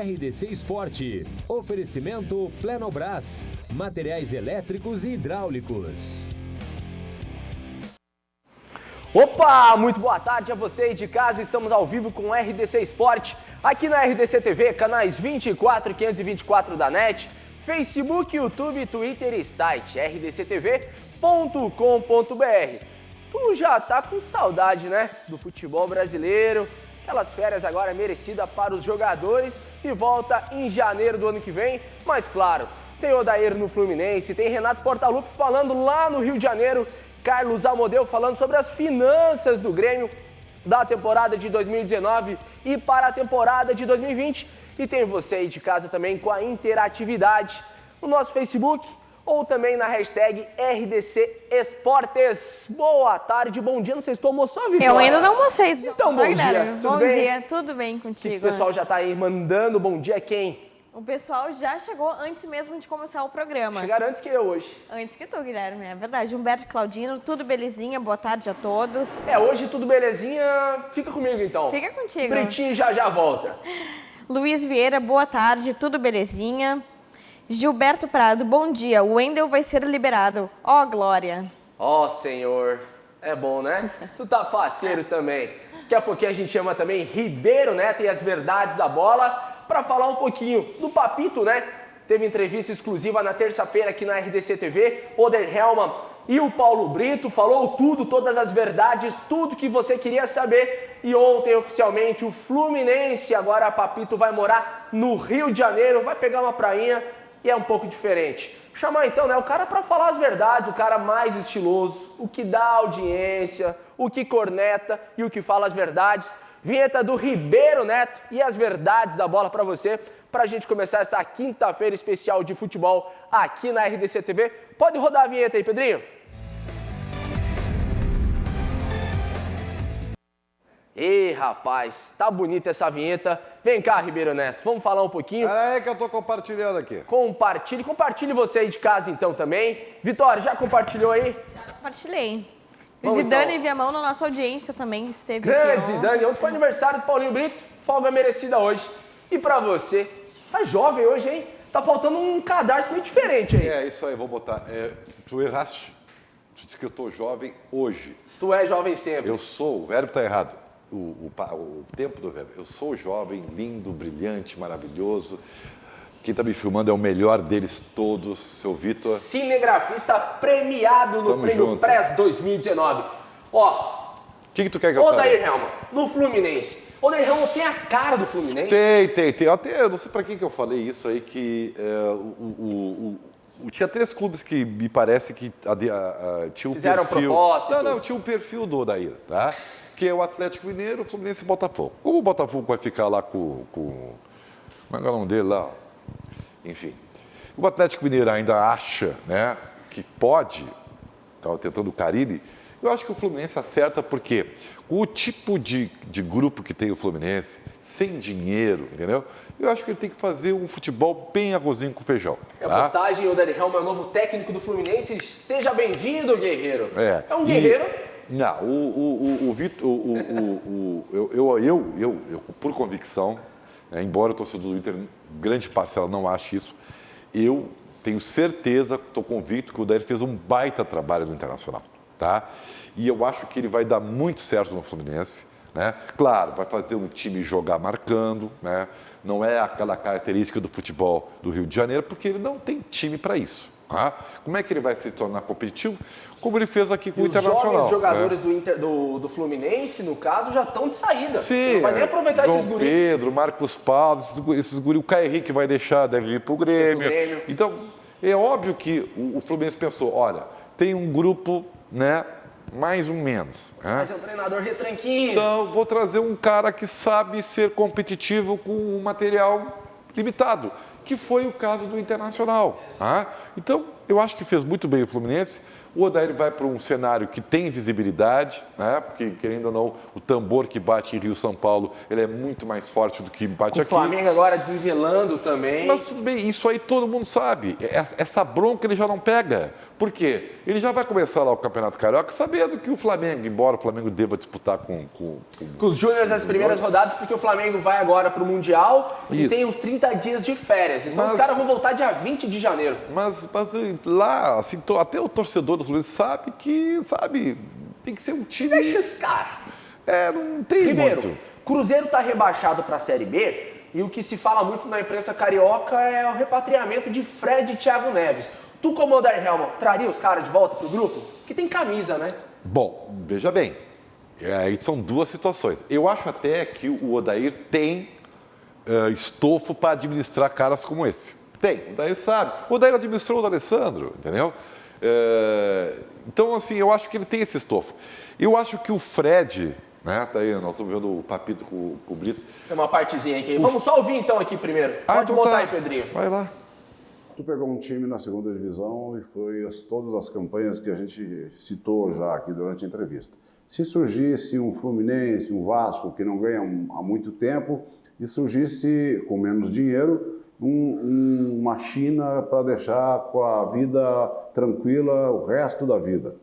RDC Esporte. Oferecimento Plenobras. Materiais elétricos e hidráulicos. Opa, muito boa tarde a você aí de casa. Estamos ao vivo com o RDC Esporte. Aqui na RDC TV, canais 24 e 524 da NET. Facebook, YouTube, Twitter e site rdctv.com.br. Tu já tá com saudade, né, do futebol brasileiro? Aquelas férias agora merecidas para os jogadores e volta em janeiro do ano que vem. Mas claro, tem Odair no Fluminense, tem Renato Portaluppi falando lá no Rio de Janeiro, Carlos Amodeu falando sobre as finanças do Grêmio da temporada de 2019 e para a temporada de 2020. E tem você aí de casa também com a interatividade no nosso Facebook ou também na hashtag RDC Esportes. Boa tarde, bom dia. Não sei se tu almoçou, Vitória. Eu ainda não almocei. Então, bom dia. Bom dia, tudo bem contigo? O pessoal já tá aí mandando bom dia. Quem? O pessoal já chegou antes mesmo de começar o programa. Chegaram antes que eu hoje. Antes que tu, Guilherme, é verdade. Humberto e Claudino, tudo belezinha, boa tarde a todos. Hoje tudo belezinha. Fica comigo então. Fica contigo. Britinho já volta. Luiz Vieira, boa tarde, tudo belezinha. Gilberto Prado, bom dia. O Wendel vai ser liberado. Ó, glória. Ó, Senhor. É bom, né? Tu tá faceiro também. Daqui a pouquinho a gente chama também Ribeiro Neto e as verdades da bola para falar um pouquinho do Papito, né? Teve entrevista exclusiva na terça-feira aqui na RDC TV. Oder Hellmann e o Paulo Brito falou tudo, todas as verdades, tudo que você queria saber. E ontem, oficialmente, o Fluminense, agora Papito vai morar no Rio de Janeiro, vai pegar uma prainha. E é um pouco diferente. Chamar então, né, o cara para falar as verdades, o cara mais estiloso, o que dá audiência, o que corneta e o que fala as verdades. Vinheta do Ribeiro Neto e as verdades da bola para você, pra gente começar essa quinta-feira especial de futebol aqui na RDC TV. Pode rodar a vinheta aí, Pedrinho. Ih, rapaz, tá bonita essa vinheta. Vem cá, Ribeiro Neto, vamos falar um pouquinho. Pera aí que eu tô compartilhando aqui. Compartilhe você aí de casa então também. Vitória, já compartilhou aí? Já compartilhei. O Vamos, Zidane então. Viamão na nossa audiência também esteve Grande aqui. Zidane, ontem foi aniversário do Paulinho Brito, folga merecida hoje. E pra você, tá jovem hoje, hein? Tá faltando um cadarço meio diferente aí. É, isso aí, vou botar. Tu erraste. Tu disse que eu tô jovem hoje. Tu é jovem sempre. Eu sou, o verbo tá errado. O tempo do verbo. Eu sou jovem, lindo, brilhante, maravilhoso. Quem tá me filmando é o melhor deles todos, seu Vitor. Cinegrafista premiado no Tamo Prêmio junto. Press 2019. Ó, O que tu quer que eu fale? Odair Hellmann, no Fluminense. Odair Hellmann tem a cara do Fluminense? Tem. Até, eu não sei pra quem que eu falei isso aí, que tinha 3 clubes que me parece que tinha um Fizeram perfil... proposta e tudo. Não, tinha um perfil do Odair, tá? Que é o Atlético Mineiro, o Fluminense e o Botafogo. Como o Botafogo vai ficar lá com como é o nome dele lá? Enfim. O Atlético Mineiro ainda acha, né, que pode, estava tentando o Carille, eu acho que o Fluminense acerta porque com o tipo de grupo que tem o Fluminense, sem dinheiro, entendeu? Eu acho que ele tem que fazer um futebol bem arrozinho com feijão. É a tá? postagem, o Odair Hellmann é o novo técnico do Fluminense. Seja bem-vindo, guerreiro. É um guerreiro. Não, o Vitor, eu, por convicção, né, embora o torcedor do Inter, grande parcela não ache isso, eu tenho certeza, estou convicto que o Odair fez um baita trabalho no Internacional, tá? E eu acho que ele vai dar muito certo no Fluminense, né? Claro, vai fazer um time jogar marcando, né? Não é aquela característica do futebol do Rio de Janeiro, porque ele não tem time para isso. Tá? Como é que ele vai se tornar competitivo? Como ele fez aqui com o Internacional. Os jovens jogadores do Fluminense, no caso, já estão de saída. Sim, não vai nem aproveitar João esses guris. Pedro, Marcos Paulo, esses guris, o Caio Henrique vai deixar, deve ir para o Grêmio. Então, é óbvio que o Fluminense pensou, olha, tem um grupo, né, mais ou menos. Né? Mas é um treinador retranquinho. Então, vou trazer um cara que sabe ser competitivo com um material limitado, que foi o caso do Internacional. Tá? Então, eu acho que fez muito bem o Fluminense. O Odair vai para um cenário que tem visibilidade, né? Porque, querendo ou não, o tambor que bate em Rio-São Paulo, ele é muito mais forte do que bate aqui. O Flamengo agora desnivelando também. Mas, bem, isso aí todo mundo sabe. Essa bronca ele já não pega, Por quê? Ele já vai começar lá o Campeonato Carioca sabendo que o Flamengo, embora o Flamengo deva disputar com os júniores nas primeiras rodadas, porque o Flamengo vai agora para o Mundial e tem uns 30 dias de férias. Então os caras vão voltar dia 20 de janeiro. Mas lá, assim, até o torcedor do Fluminense sabe que, tem que ser um time... Deixa esse cara. Não tem Ribeiro, muito. Cruzeiro está rebaixado para a Série B e o que se fala muito na imprensa carioca é o repatriamento de Fred e Thiago Neves. Tu, como Odair Helman, traria os caras de volta pro grupo? Que tem camisa, né? Bom, veja bem, aí são duas situações. Eu acho até que o Odair tem estofo para administrar caras como esse. Tem, o Odair sabe. O Odair administrou o D'Alessandro, entendeu? Então, assim, eu acho que ele tem esse estofo. Eu acho que o Fred, né, tá aí, nós estamos vendo o Papito com o Brito. Tem uma partezinha aqui. Vamos só ouvir então aqui primeiro. Pode então botar tá. aí, Pedrinho. Vai lá. Tu pegou um time na segunda divisão e foi todas as campanhas que a gente citou já aqui durante a entrevista. Se surgisse um Fluminense, um Vasco, que não ganha há muito tempo, e surgisse com menos dinheiro, uma China para deixar com a vida tranquila o resto da vida,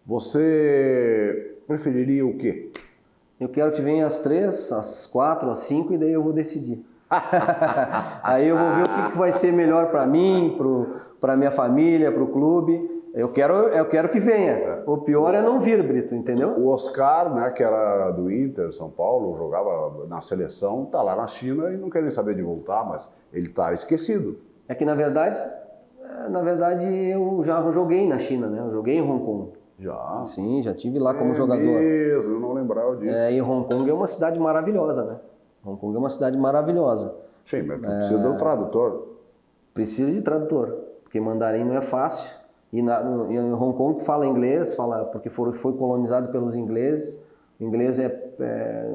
você preferiria o quê? Eu quero que venha às 3, às 4, às 5 e daí eu vou decidir. Aí eu vou ver o que vai ser melhor para mim, para minha família, para o clube. Eu quero que venha. O pior é não vir, Brito, entendeu? O Oscar, né, que era do Inter, São Paulo, jogava na seleção, está lá na China e não quer nem saber de voltar, mas ele está esquecido. É que na verdade eu já joguei na China, né? Eu joguei em Hong Kong. Já? Sim, já tive lá como jogador. Mesmo, eu não lembrava disso. E Hong Kong é uma cidade maravilhosa, né? Hong Kong é uma cidade maravilhosa. Sim, mas tu precisa de um tradutor. Precisa de tradutor, porque mandarim não é fácil. E em Hong Kong fala inglês, porque foi colonizado pelos ingleses. O inglês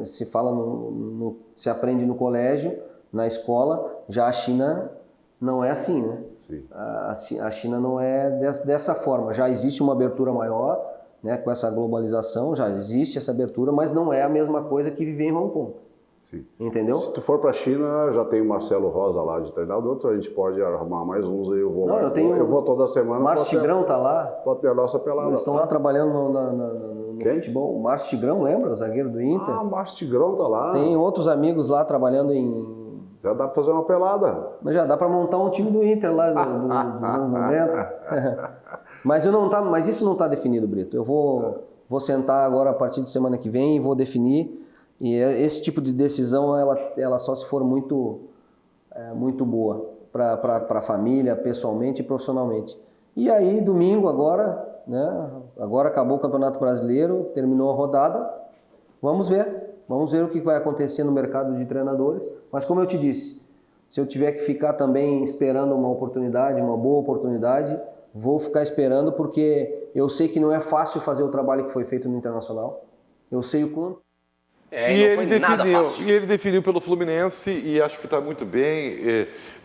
se fala se aprende no colégio, na escola. Já a China não é assim, né? Sim. A China não é dessa forma. Já existe uma abertura maior, né? Com essa globalização, já existe essa abertura, mas não é a mesma coisa que viver em Hong Kong. Sim. Entendeu? Se tu for para a China, já tem o Marcelo Rosa lá de treinador, então a gente pode arrumar mais uns aí. Eu vou toda semana. Márcio Tigrão tá lá. Pode ter a nossa pelada. Eles estão lá trabalhando no futebol. O Márcio Tigrão, lembra? O zagueiro do Inter. Ah, o Márcio Tigrão tá lá. Tem outros amigos lá trabalhando em... Já dá para fazer uma pelada. Mas já dá para montar um time do Inter lá dos anos 90. Mas isso não está definido, Brito. Eu vou sentar agora a partir de semana que vem e vou definir. E esse tipo de decisão, ela só se for muito boa para a família, pessoalmente e profissionalmente. E aí, domingo agora, né? Agora acabou o Campeonato Brasileiro, terminou a rodada. Vamos ver o que vai acontecer no mercado de treinadores. Mas como eu te disse, se eu tiver que ficar também esperando uma oportunidade, uma boa oportunidade, vou ficar esperando porque eu sei que não é fácil fazer o trabalho que foi feito no Internacional. Eu sei o quanto. E ele definiu pelo Fluminense e acho que está muito bem.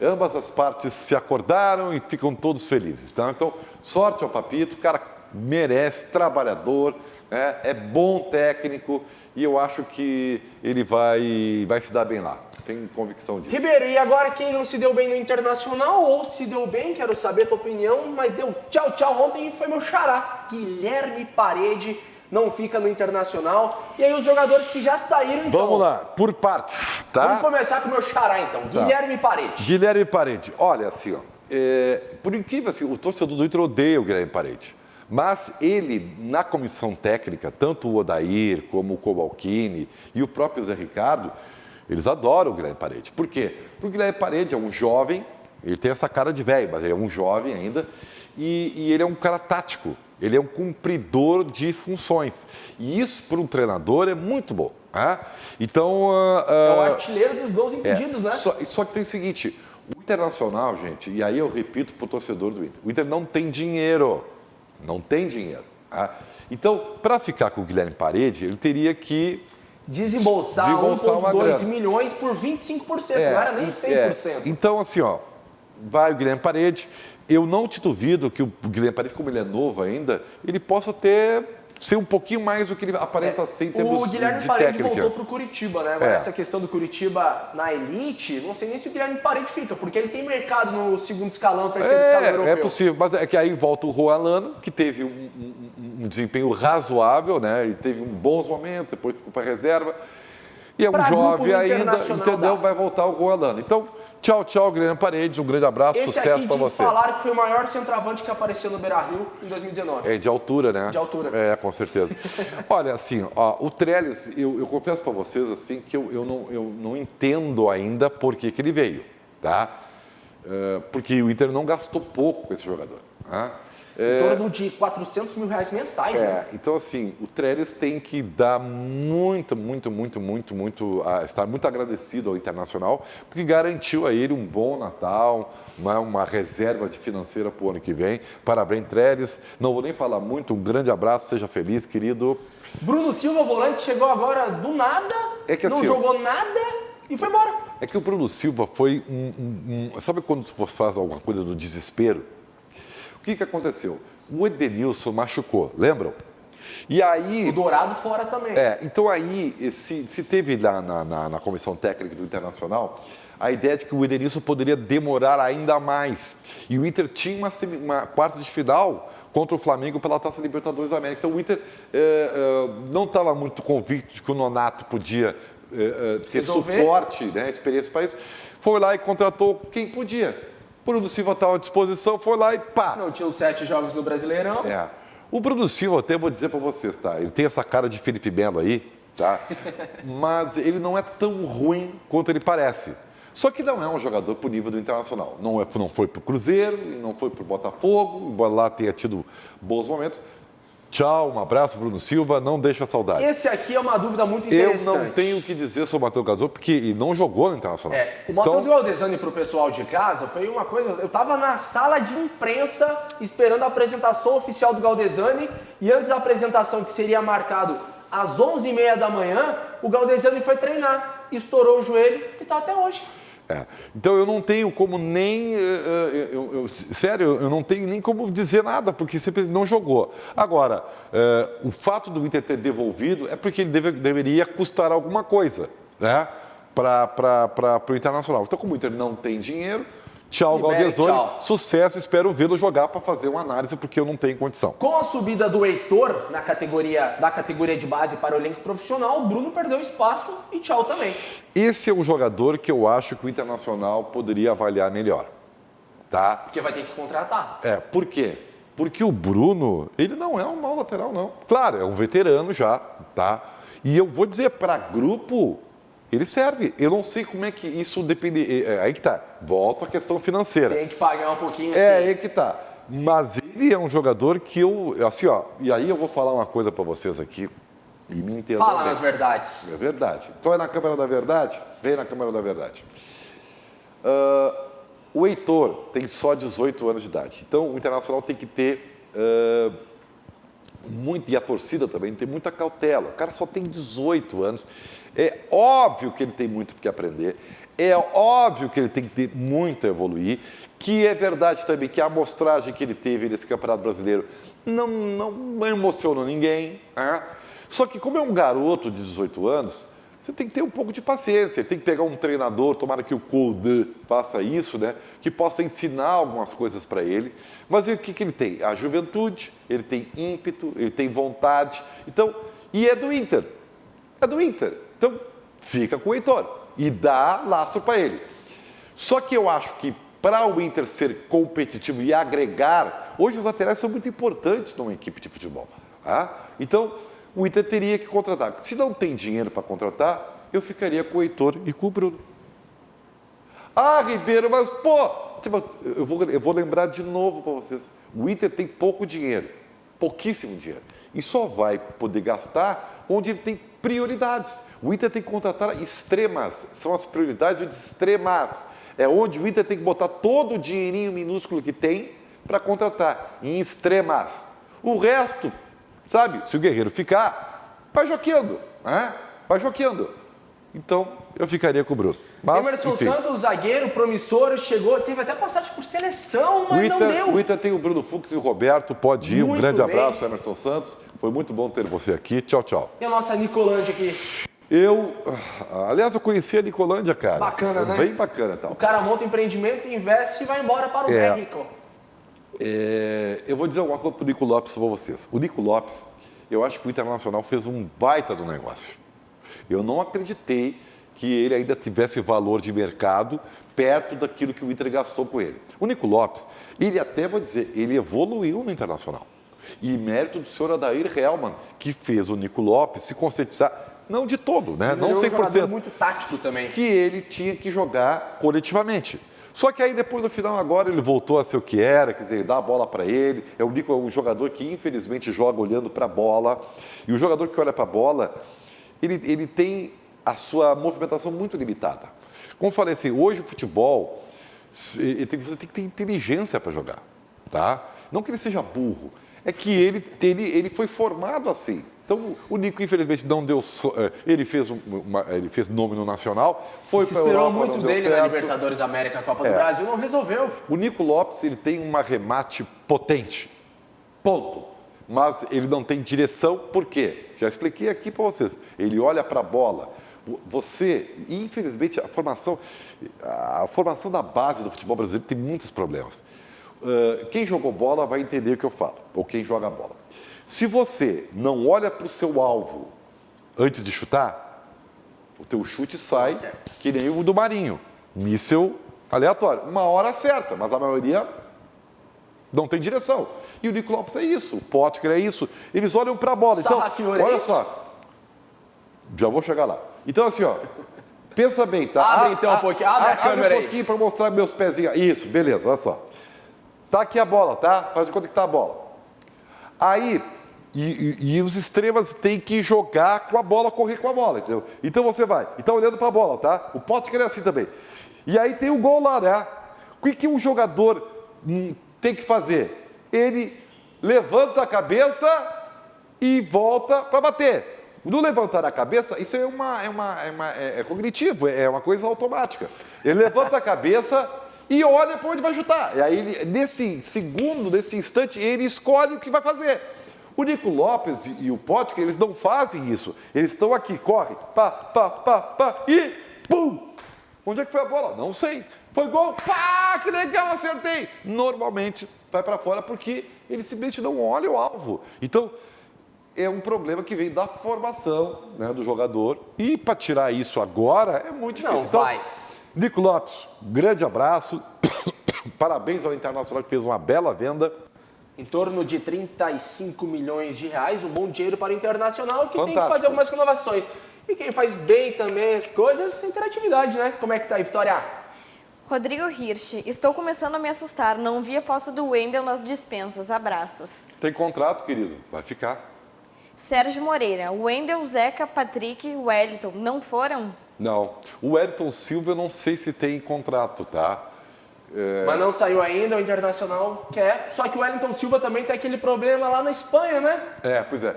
Ambas as partes se acordaram e ficam todos felizes. Tá? Então, sorte ao Papito, o cara merece, trabalhador, é bom técnico e eu acho que ele vai se dar bem lá. Tenho convicção disso. Ribeiro, e agora quem não se deu bem no Internacional ou se deu bem, quero saber a tua opinião, mas deu tchau ontem e foi meu xará, Guilherme Parede. Não fica no Internacional. E aí os jogadores que já saíram, então... Vamos lá, por partes, tá? Vamos começar com o meu xará, então. Tá. Guilherme Parede. Guilherme Parede. Olha, assim, ó, por incrível assim, o torcedor do Inter odeia o Guilherme Parede. Mas ele, na comissão técnica, tanto o Odair como o Cobalcini e o próprio Zé Ricardo, eles adoram o Guilherme Parede. Por quê? Porque o Guilherme Parede é um jovem, ele tem essa cara de velho, mas ele é um jovem ainda, e ele é um cara tático. Ele é um cumpridor de funções. E isso, para um treinador, é muito bom. Né? Então... é o artilheiro dos gols impedidos, né? Só que tem o seguinte, o Internacional, gente, e aí eu repito para o torcedor do Inter, o Inter não tem dinheiro. Não tem dinheiro. Tá? Então, para ficar com o Guilherme Parede, ele teria que... Desembolsar 1,2 milhões por 25%, não era nem 100%. Então, assim, ó, vai o Guilherme Parede... Eu não te duvido que o Guilherme Parede, como ele é novo ainda, ele possa até ser um pouquinho mais do que ele aparenta ser em termos O Guilherme de Parede técnica. voltou pro Curitiba, né? Agora essa questão do Curitiba na elite, não sei nem se o Guilherme Parede fica, porque ele tem mercado no segundo escalão, terceiro escalão europeu. É possível, mas é que aí volta o Juan Lano, que teve um desempenho razoável, né? Ele teve bons momentos, depois ficou para reserva. E é um Pra jovem grupo ainda, internacional entendeu? dá. Vai voltar o Juan Lano. Então, tchau, Guilherme Paredes, um grande abraço, Esse sucesso aqui para de você. falaram que foi o maior centroavante que apareceu no Beira-Rio em 2019. É de altura, né? De altura. É, com certeza. Olha, assim, ó, o Trellis, eu confesso para vocês assim que eu não entendo ainda por que ele veio, tá? Porque o Inter não gastou pouco com esse jogador. Tá? Em torno de 400 mil reais mensais, né? Então, assim, o Trellis tem que dar estar muito agradecido ao Internacional, porque garantiu a ele um bom Natal, uma reserva financeira para o ano que vem. Parabéns, Trellis. Não vou nem falar muito, um grande abraço, seja feliz, querido. Bruno Silva, volante, chegou agora do nada, não assim, jogou nada e foi embora. É que o Bruno Silva foi sabe quando você faz alguma coisa do desespero? O que aconteceu? O Edenilson machucou, lembram? E aí... O Dourado fora também. Então aí, se teve lá na comissão técnica do Internacional, a ideia de que o Edenilson poderia demorar ainda mais. E o Inter tinha uma quarta de final contra o Flamengo pela Taça Libertadores da América. Então o Inter não estava muito convicto de que o Nonato podia ter suporte, né, experiência para isso. Foi lá e contratou quem podia. Bruno Silva estava à disposição, foi lá e pá! Não tinha os 7 jogos no Brasileirão. O Bruno Silva, até vou dizer para vocês, tá? Ele tem essa cara de Felipe Melo aí, tá? Mas ele não é tão ruim quanto ele parece. Só que não é um jogador pro nível do Internacional. Não foi pro Cruzeiro, e não foi pro Botafogo, embora lá tenha tido bons momentos. Tchau, um abraço, Bruno Silva, não deixa saudade. Esse aqui é uma dúvida muito interessante. Eu não tenho o que dizer sobre o Matheus Gazol, porque ele não jogou no Internacional. O Matheus Galdesani, para o pessoal de casa, foi uma coisa... Eu estava na sala de imprensa esperando a apresentação oficial do Galdesani e antes da apresentação, que seria marcado às 11h30 da manhã, o Galdesani foi treinar, estourou o joelho e está até hoje. Então eu não tenho como nem, sério, eu não tenho nem como dizer nada, porque simplesmente não jogou. Agora, o fato do Inter ter devolvido é porque ele deveria custar alguma coisa, né, para o Internacional. Então, como o Inter não tem dinheiro, tchau, Galdesani, sucesso, espero vê-lo jogar para fazer uma análise, porque eu não tenho condição. Com a subida do Heitor da categoria de base para o elenco profissional, o Bruno perdeu espaço e tchau também. Esse é um jogador que eu acho que o Internacional poderia avaliar melhor, tá? Porque vai ter que contratar. Por quê? Porque o Bruno, ele não é um mau lateral, não. Claro, é um veterano já, tá? E eu vou dizer, para grupo, ele serve. Eu não sei como é que isso depende. Aí que tá. Volta a questão financeira. Tem que pagar um pouquinho, sim. Aí que tá. Mas ele é um jogador que eu, assim, ó, e aí eu vou falar uma coisa para vocês aqui. E me entendam Fala bem. nas verdades. É verdade. Então é na Câmara da Verdade? Vem na Câmara da Verdade. O Heitor tem só 18 anos de idade. Então o Internacional tem que ter muito, e a torcida também tem muita cautela. O cara só tem 18 anos. É óbvio que ele tem muito que aprender. É óbvio que ele tem que ter muito a evoluir. Que é verdade também que a amostragem que ele teve nesse Campeonato Brasileiro não emocionou ninguém, né? Só que como é um garoto de 18 anos, você tem que ter um pouco de paciência, tem que pegar um treinador, tomara que o Koldé faça isso, né? Que possa ensinar algumas coisas para ele. Mas o que ele tem? A juventude, ele tem ímpeto, ele tem vontade. Então, e é do Inter. É do Inter. Então, fica com o Heitor e dá lastro para ele. Só que eu acho que para o Inter ser competitivo e agregar, hoje os laterais são muito importantes numa equipe de futebol. Tá? Então, o Inter teria que contratar. Se não tem dinheiro para contratar, eu ficaria com o Heitor e com o Bruno. Ah, Ribeiro, mas pô, eu vou lembrar de novo para vocês. O Inter tem pouco dinheiro, pouquíssimo dinheiro. E só vai poder gastar onde ele tem prioridades. O Inter tem que contratar extremas, são as prioridades extremas. É onde o Inter tem que botar todo o dinheirinho minúsculo que tem para contratar, em extremas. O resto, sabe, se o Guerreiro ficar, vai joqueando, né? Vai joqueando. Então, eu ficaria com o Bruno. Mas, Emerson enfim, Santos, zagueiro, promissor, chegou, teve até passagem por seleção, mas não deu. o Inter tem o Bruno Fux e o Roberto, pode ir. Um Muito grande bem. abraço, Emerson Santos. Foi muito bom ter você aqui. Tchau, tchau. E a nossa Nicolândia aqui. Aliás, eu conheci a Nicolândia, cara. Bacana, né? Bem bacana, tal. O cara monta um empreendimento, investe e vai embora para o México. Eu vou dizer alguma coisa pro Nico Lopes para vocês. O Nico Lopes, eu acho que o Internacional fez um baita do negócio. Eu não acreditei que ele ainda tivesse valor de mercado perto daquilo que o Inter gastou com ele. O Nico Lopes, ele até, vou dizer, ele evoluiu no Internacional. E mérito do senhor Adair Hellmann, que fez o Nico Lopes se conscientizar, não de todo, né? Não Ele é um jogador 100%. muito tático também. Que ele tinha que jogar coletivamente. Só que aí depois no final agora ele voltou a ser o que era, quer dizer, dá a bola para ele. O Nico é um jogador que infelizmente joga olhando para a bola. E o jogador que olha para a bola, ele tem a sua movimentação muito limitada. Como eu falei assim, hoje o futebol, você tem que ter inteligência para jogar, tá? Não que ele seja burro, é que ele foi formado assim. Então, o Nico, infelizmente, não deu. Ele fez nome no Nacional, foi Se para a esperou Europa, muito não deu dele na certo. Libertadores América, Copa do Brasil, não resolveu. O Nico Lopes, ele tem um arremate potente, ponto. Mas ele não tem direção, por quê? Já expliquei aqui para vocês. Ele olha para a bola. Você, infelizmente, a formação da base do futebol brasileiro tem muitos problemas. Quem jogou bola vai entender o que eu falo, ou quem joga bola. Se você não olha para o seu alvo antes de chutar, o teu chute sai que nem o do Marinho. Míssel aleatório. Uma hora acerta, mas a maioria não tem direção. E o Nico Lopes é isso, o Potker é isso. Eles olham para a bola. Então, Sarrafiore, olha é isso? só. Já vou chegar lá. Então, assim, ó. Pensa bem, tá? Abre então um pouquinho, abre a câmera abre aí. um pouquinho para mostrar meus pezinhos. Isso, beleza, olha só. Tá aqui a bola, tá? Faz de conta que tá a bola. Aí, e os extremas têm que jogar com a bola, correr com a bola, entendeu? Então você vai, e tá olhando para a bola, tá? O Potker é assim também. E aí tem o gol lá, né? O que um jogador tem que fazer? Ele levanta a cabeça e volta para bater. No levantar a cabeça, isso é cognitivo, é uma coisa automática. Ele levanta a cabeça e olha para onde vai chutar. E aí, nesse segundo, nesse instante, ele escolhe o que vai fazer. O Nico Lopes e o Potker, eles não fazem isso. Eles estão aqui, correm, pá, e pum! Onde é que foi a bola? Não sei. Foi gol, pá, que legal, acertei. Normalmente vai para fora porque ele simplesmente não olha o alvo. Então, é um problema que vem da formação, né, do jogador. E para tirar isso agora é muito difícil. Não Então, vai. Nico Lopes, grande abraço. Parabéns ao Internacional que fez uma bela venda. Em torno de 35 milhões de reais, um bom dinheiro para o Internacional, que tem que Fantástico. fazer algumas renovações. E quem faz bem também as coisas, interatividade, né? Como é que tá aí, Vitória? Rodrigo Hirsch, estou começando a me assustar. Não vi a foto do Wendel nas dispensas. Abraços. Tem contrato, querido? Vai ficar. Sérgio Moreira, Wendel, Zeca, Patrick, Wellington, não foram? Não. O Wellington Silva, eu não sei se tem contrato, tá? Mas não saiu ainda, o Internacional quer. Só que o Wellington Silva também tem aquele problema lá na Espanha, né? Pois é.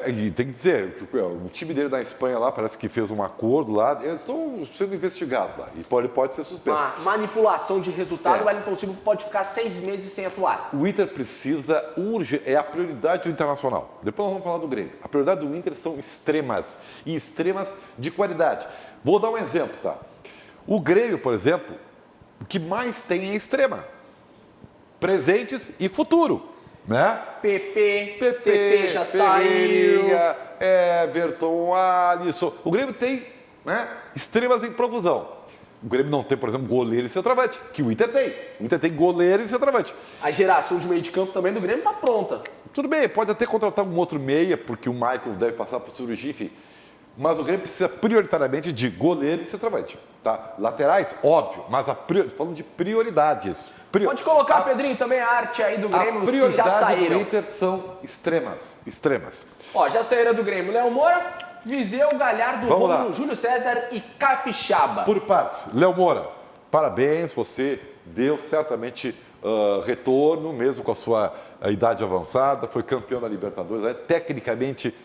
E tem que dizer, que o time dele na Espanha lá parece que fez um acordo lá. Eles estão sendo investigados lá. E pode ser suspenso. Uma manipulação de resultado, É. o Wellington Silva pode ficar 6 meses sem atuar. O Inter precisa é a prioridade do Internacional. Depois nós vamos falar do Grêmio. A prioridade do Inter são extremas. E extremas de qualidade. Vou dar um exemplo, tá? O Grêmio, por exemplo, o que mais tem é extrema. Presentes e futuro, né? PP já saiu. Ferreirinha, Everton, Alisson. O Grêmio tem, né, extremas em profusão. O Grêmio não tem, por exemplo, goleiro e centroavante, que o Inter tem. O Inter tem goleiro e centroavante. A geração de meio de campo também do Grêmio tá pronta. Tudo bem, pode até contratar um outro meia, porque o Michael deve passar por cirurgia, enfim. Mas o Grêmio precisa prioritariamente de goleiro e centroavante, tá? Laterais, óbvio, mas falando de prioridades. Pode colocar, Pedrinho, também a arte aí do Grêmio, A os que já prioridade do saíram. Inter são extremas. Ó, já saíram do Grêmio Léo Moura, Viseu, Galhardo, Vamos lá. Rômulo, Júlio César e Capixaba. Por partes, Léo Moura, parabéns, você deu certamente retorno, mesmo com a sua idade avançada, foi campeão da Libertadores, tecnicamente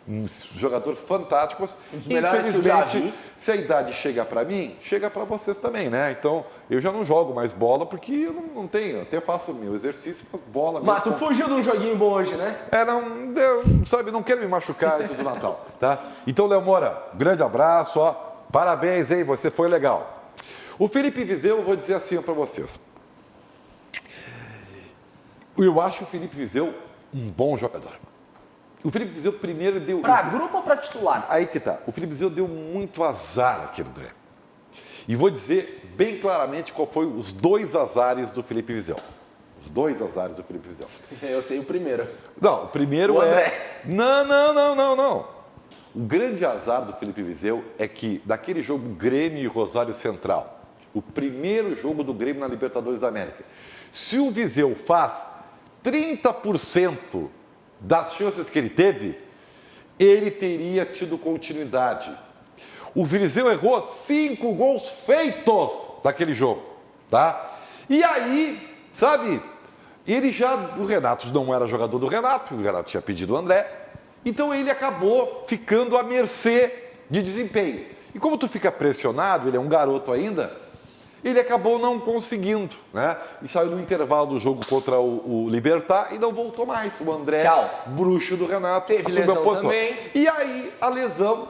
um jogador fantástico, mas Um dos melhores que eu já vi. se a idade chegar para mim, chega para vocês também, né? Então, eu já não jogo mais bola porque eu não tenho, até faço meu exercício, mas bola mesmo. Mas tu fugiu de um joguinho bom hoje, né? Sabe, não quero me machucar antes do Natal, tá? Então, Léo Moura, grande abraço, ó, parabéns, hein, você foi legal. O Felipe Vizeu, eu vou dizer assim para vocês. Eu acho o Felipe Vizeu um bom jogador. O Felipe Vizeu primeiro deu... Pra grupo ou pra titular? Aí que tá. O Felipe Vizeu deu muito azar aqui no Grêmio. E vou dizer bem claramente qual foi os 2 azares do Felipe Vizeu. Os 2 azares do Felipe Vizeu. Eu sei o primeiro. Não, o primeiro O é... André. Não. O grande azar do Felipe Vizeu é que daquele jogo Grêmio e Rosário Central, o primeiro jogo do Grêmio na Libertadores da América, se o Vizeu faz 30% das chances que ele teve, ele teria tido continuidade. O Vizeu errou 5 gols feitos naquele jogo, tá? E aí, sabe, o Renato não era jogador do Renato, o Renato tinha pedido o André, então ele acabou ficando à mercê de desempenho. E como tu fica pressionado, ele é um garoto ainda, ele acabou não conseguindo, né? E saiu no intervalo do jogo contra o Libertad e não voltou mais. O André, bruxo do Renato, teve assumiu a lesão posição. também. E aí a lesão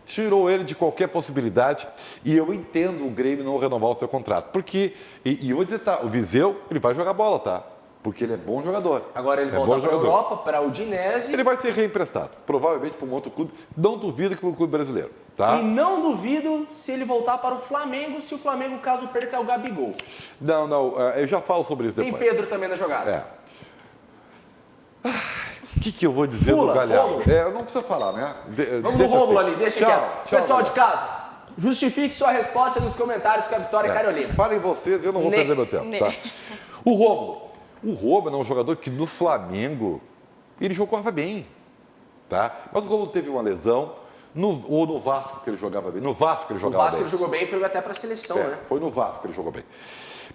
tirou ele de qualquer possibilidade. E eu entendo o Grêmio não renovar o seu contrato. Porque, e eu vou dizer, tá, o Viseu, ele vai jogar bola, tá? Porque ele é bom jogador. Agora ele é volta para a Europa, para o Udinese. Ele vai ser reemprestado, provavelmente para um outro clube. Não duvido que para um clube brasileiro, tá? E não duvido se ele voltar para o Flamengo, se o Flamengo, caso perca, é o Gabigol. Não, eu já falo sobre isso depois. Tem Pedro também na jogada. O que eu vou dizer do Galhardo? Não precisa falar, né? Vamos no Rômulo ali, deixa tchau, quieto. Pessoal de casa, justifique sua resposta nos comentários com a Vitória Carolina. Falem vocês, eu não vou perder meu tempo, tá? O Rômulo é um jogador que no Flamengo, ele jogava bem, tá? Mas o Rômulo teve uma lesão, ou no Vasco que ele jogava bem. No Vasco que ele jogava bem. No Vasco ele jogou bem e foi até para a seleção, né? Foi no Vasco que ele jogou bem.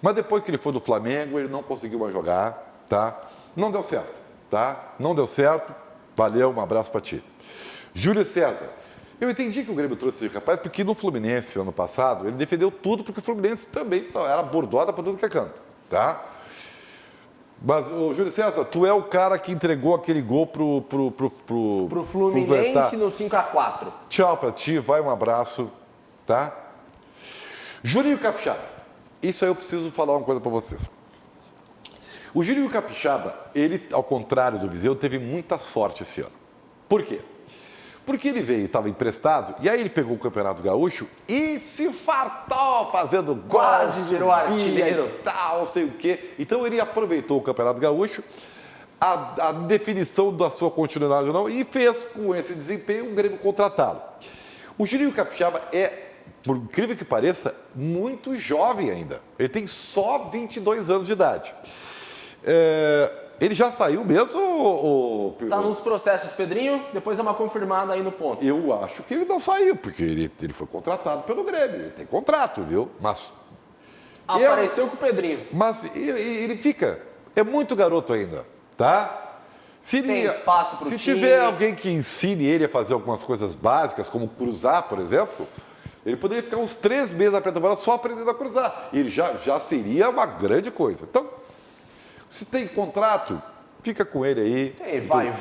Mas depois que ele foi do Flamengo, ele não conseguiu mais jogar, tá? Não deu certo, tá? Não deu certo. Valeu, um abraço para ti. Júlio César. Eu entendi que o Grêmio trouxe esse rapaz, porque no Fluminense, ano passado, ele defendeu tudo, porque o Fluminense também era bordoada para tudo que é canto, tá? Mas, Júlio César, tu é o cara que entregou aquele gol pro Fluminense no 5-4. Tchau pra ti, vai um abraço, tá? Juninho Capixaba, isso aí eu preciso falar uma coisa pra vocês. O Juninho Capixaba, ele, ao contrário do Viseu, teve muita sorte esse ano. Por quê? Porque ele veio, estava emprestado, e aí ele pegou o Campeonato Gaúcho e se fartou fazendo gols. Quase virou artilheiro. E tal, sei o quê. Então ele aproveitou o Campeonato Gaúcho, a definição da sua continuidade ou não, e fez com esse desempenho um Grêmio contratá-lo. O Juninho Capixaba é, por incrível que pareça, muito jovem ainda. Ele tem só 22 anos de idade. Ele já saiu mesmo? Tá nos processos, Pedrinho. Depois é uma confirmada aí no ponto. Eu acho que ele não saiu, porque ele foi contratado pelo Grêmio. Ele tem contrato, viu? Mas apareceu com o Pedrinho. Mas ele fica. É muito garoto ainda, tá? Tem espaço pro time. Se tiver alguém que ensine ele a fazer algumas coisas básicas, como cruzar, por exemplo, ele poderia ficar uns 3 meses na pré-temporada só aprendendo a cruzar. Ele já seria uma grande coisa. Então, se tem contrato, fica com ele aí. Vai.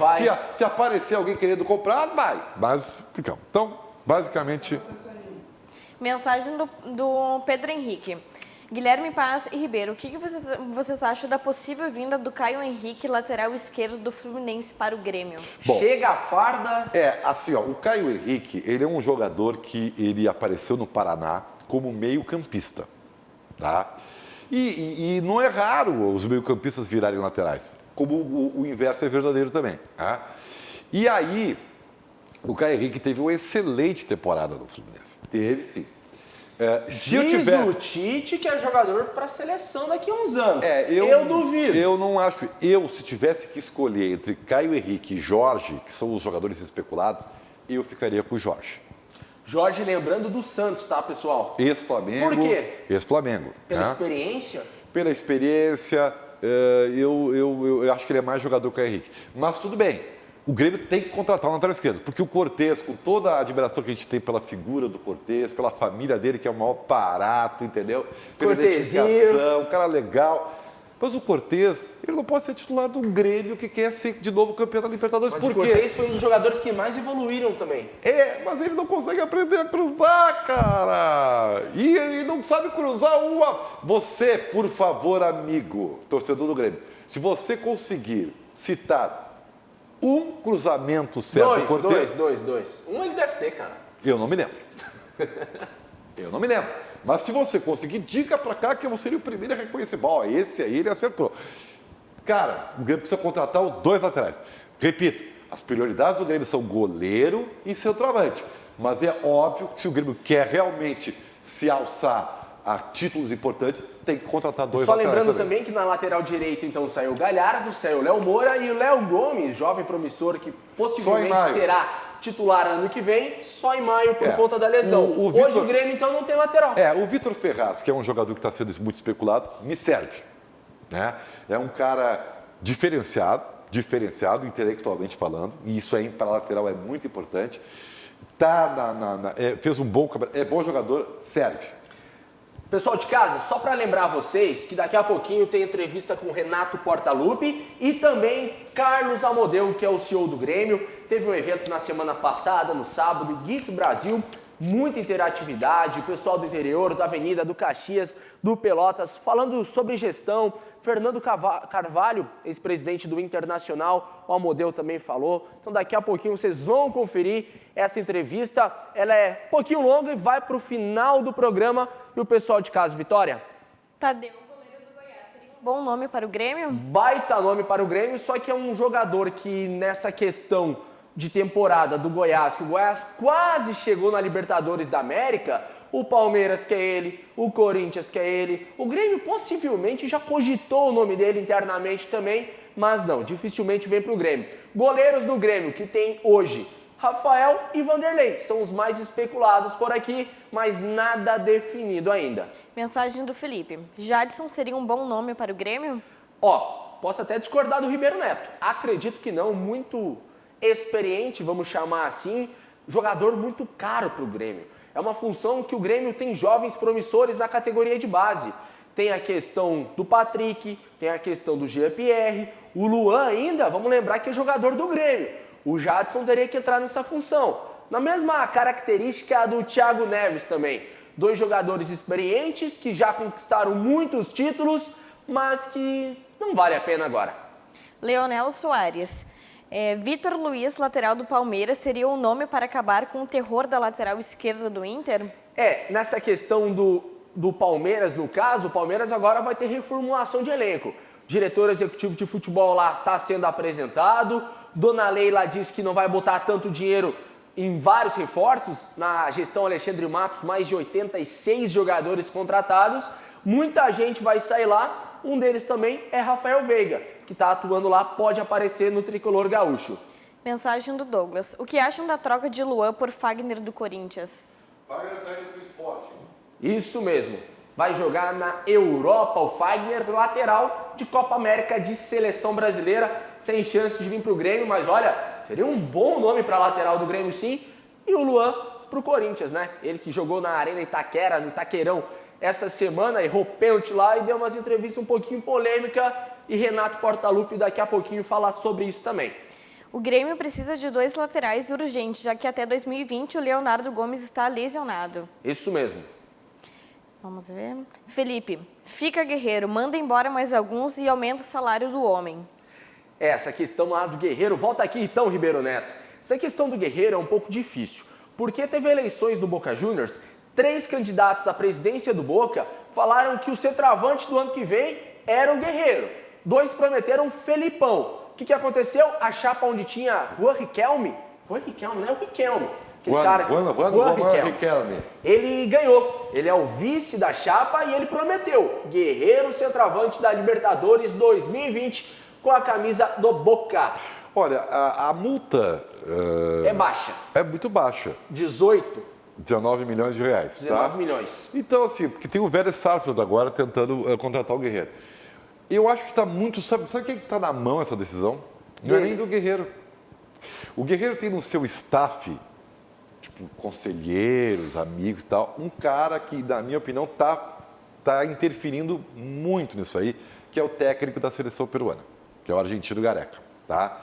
Se aparecer alguém querendo comprar, vai. Mas, então, basicamente... Mensagem do Pedro Henrique. Guilherme Paz e Ribeiro, o que vocês acham da possível vinda do Caio Henrique, lateral esquerdo do Fluminense, para o Grêmio? Bom, chega a farda. Assim, o Caio Henrique, ele é um jogador que ele apareceu no Paraná como meio-campista, tá? E não é raro os meio-campistas virarem laterais, como o inverso é verdadeiro também. Tá? E aí, o Caio Henrique teve uma excelente temporada no Fluminense. Teve, sim. Diz o Tite que é jogador para a seleção daqui a uns anos. Eu duvido. Eu não acho. Se tivesse que escolher entre Caio Henrique e Jorge, que são os jogadores especulados, eu ficaria com o Jorge. Jorge, lembrando do Santos, tá, pessoal? Ex-Flamengo. Por quê? Ex-Flamengo. Pela experiência? Pela experiência, eu acho que ele é mais jogador que o Henrique. Mas tudo bem. o Grêmio tem que contratar um lateral esquerdo, porque o Cortez, com toda a admiração que a gente tem pela figura do Cortez, pela família dele, que é o maior barato, entendeu? Pela identificação, um cara legal. Mas o Cortez, ele não pode ser titular do Grêmio que quer ser de novo campeão da Libertadores. Mas por quê? O Cortez foi um dos jogadores que mais evoluíram também. Mas ele não consegue aprender a cruzar, cara. E ele não sabe cruzar uma. Você, por favor, amigo, torcedor do Grêmio, se você conseguir citar um cruzamento certo do Cortez... Dois. Um ele deve ter, cara. Eu não me lembro. Eu não me lembro. Mas se você conseguir, diga pra cá que eu seria o primeiro a reconhecer. Bom, esse aí ele acertou. Cara, o Grêmio precisa contratar os 2 laterais. Repito, as prioridades do Grêmio são goleiro e centroavante. Mas é óbvio que se o Grêmio quer realmente se alçar a títulos importantes, tem que contratar 2 Só laterais. lembrando também que na lateral direita, então, saiu o Galhardo, saiu o Léo Moura e o Léo Gomes, jovem promissor que possivelmente será titular ano que vem, só em maio por conta da lesão. Hoje o Grêmio, então, não tem lateral. O Vitor Ferraz, que é um jogador que está sendo muito especulado, me serve. Né? É um cara diferenciado intelectualmente falando, e isso aí para lateral é muito importante. Fez um bom campeonato, é bom jogador, serve. Pessoal de casa, só para lembrar vocês que daqui a pouquinho tem entrevista com Renato Portaluppi e também Carlos Amodeu, que é o CEO do Grêmio. Teve um evento na semana passada, no sábado, GIF Brasil, muita interatividade, o pessoal do interior, da Avenida, do Caxias, do Pelotas, falando sobre gestão. Fernando Carvalho, ex-presidente do Internacional, o Amodeu também falou. Então daqui a pouquinho vocês vão conferir essa entrevista. Ela é um pouquinho longa e vai para o final do programa. E o pessoal de casa, Vitória? Tadeu, goleiro do Goiás, seria um bom nome para o Grêmio? Baita nome para o Grêmio, só que é um jogador que nessa questão de temporada do Goiás, que o Goiás quase chegou na Libertadores da América, o Palmeiras quer ele, o Corinthians quer ele, o Grêmio possivelmente já cogitou o nome dele internamente também, mas não, dificilmente vem para o Grêmio. Goleiros do Grêmio que tem hoje, Rafael e Vanderlei, são os mais especulados por aqui, mas nada definido ainda. Mensagem do Felipe, Jadson seria um bom nome para o Grêmio? Posso até discordar do Ribeiro Neto, acredito que não, muito experiente, vamos chamar assim, jogador muito caro para o Grêmio. É uma função que o Grêmio tem jovens promissores na categoria de base. Tem a questão do Patrick, tem a questão do Jean-Pierre, o Luan ainda, vamos lembrar que é jogador do Grêmio. O Jadson teria que entrar nessa função. Na mesma característica do Thiago Neves também. 2 jogadores experientes que já conquistaram muitos títulos, mas que não vale a pena agora. Leonel Soares. Vitor Luiz, lateral do Palmeiras, seria o nome para acabar com o terror da lateral esquerda do Inter? Nessa questão do Palmeiras, no caso, o Palmeiras agora vai ter reformulação de elenco. O diretor executivo de futebol lá está sendo apresentado, Dona Leila diz que não vai botar tanto dinheiro em vários reforços, na gestão Alexandre Matos, mais de 86 jogadores contratados, muita gente vai sair lá, um deles também é Rafael Veiga, que está atuando lá, pode aparecer no tricolor gaúcho. Mensagem do Douglas. O que acham da troca de Luan por Fagner do Corinthians? Fagner está indo pro esporte. Isso mesmo. Vai jogar na Europa o Fagner, lateral de Copa América de seleção brasileira, sem chance de vir para o Grêmio, mas olha, seria um bom nome para lateral do Grêmio sim, e o Luan para o Corinthians, né? Ele que jogou na Arena Itaquera, no Itaquerão, essa semana, errou pênalti lá e deu umas entrevistas um pouquinho polêmica, e Renato Portaluppi daqui a pouquinho falar sobre isso também. O Grêmio precisa de 2 laterais urgentes, já que até 2020 o Leonardo Gomes está lesionado. Isso mesmo. Vamos ver. Felipe, fica Guerreiro, manda embora mais alguns e aumenta o salário do homem. Essa questão lá do Guerreiro, volta aqui então, Ribeiro Neto. Essa questão do Guerreiro é um pouco difícil, porque teve eleições do Boca Juniors, 3 candidatos à presidência do Boca falaram que o centroavante do ano que vem era o Guerreiro. 2 prometeram Felipão. O que aconteceu? A chapa onde tinha Juan Riquelme, não é o Riquelme. Juan Riquelme. Ele ganhou, ele é o vice da chapa e ele prometeu Guerreiro, centroavante da Libertadores 2020 com a camisa do Boca. Olha, a multa é baixa. É muito baixa. 19 milhões de reais. 19 milhões. Então, assim, porque tem o Vélez Sarsfield agora tentando contratar o Guerreiro. Eu acho que está muito... Sabe quem está na mão essa decisão? Não é nem do Guerreiro. O Guerreiro tem no seu staff, tipo, conselheiros, amigos e tal, um cara que, na minha opinião, tá interferindo muito nisso aí, que é o técnico da seleção peruana, que é o Argentino Gareca, tá?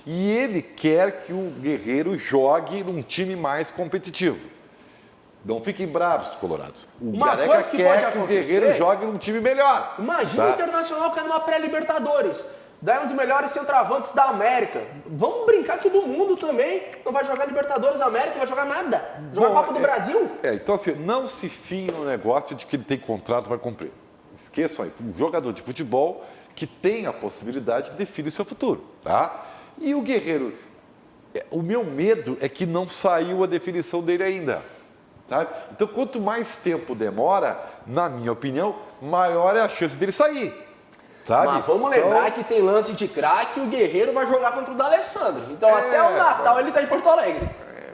E ele quer que o Guerreiro jogue num time mais competitivo. Não fiquem bravos, colorados. O Uma Gareca coisa que pode quer que o acontecer- Guerreiro jogue num time melhor. Imagina tá? o Internacional caindo numa pré-Libertadores. Daí é um dos melhores centroavantes da América. Vamos brincar aqui do mundo também. Não vai jogar Libertadores América, não vai jogar nada. Jogar Bom, Copa do Brasil. Então assim, não se fie no negócio de que ele tem contrato para cumprir. Esqueçam aí, um jogador de futebol que tem a possibilidade de definir o seu futuro, tá? E o Guerreiro, o meu medo é que não saiu a definição dele ainda, tá? Então, quanto mais tempo demora, na minha opinião, maior é a chance dele sair, sabe? Mas vamos lembrar que tem lance de craque e o Guerreiro vai jogar contra o D'Alessandro. Então até o Natal ele tá em Porto Alegre.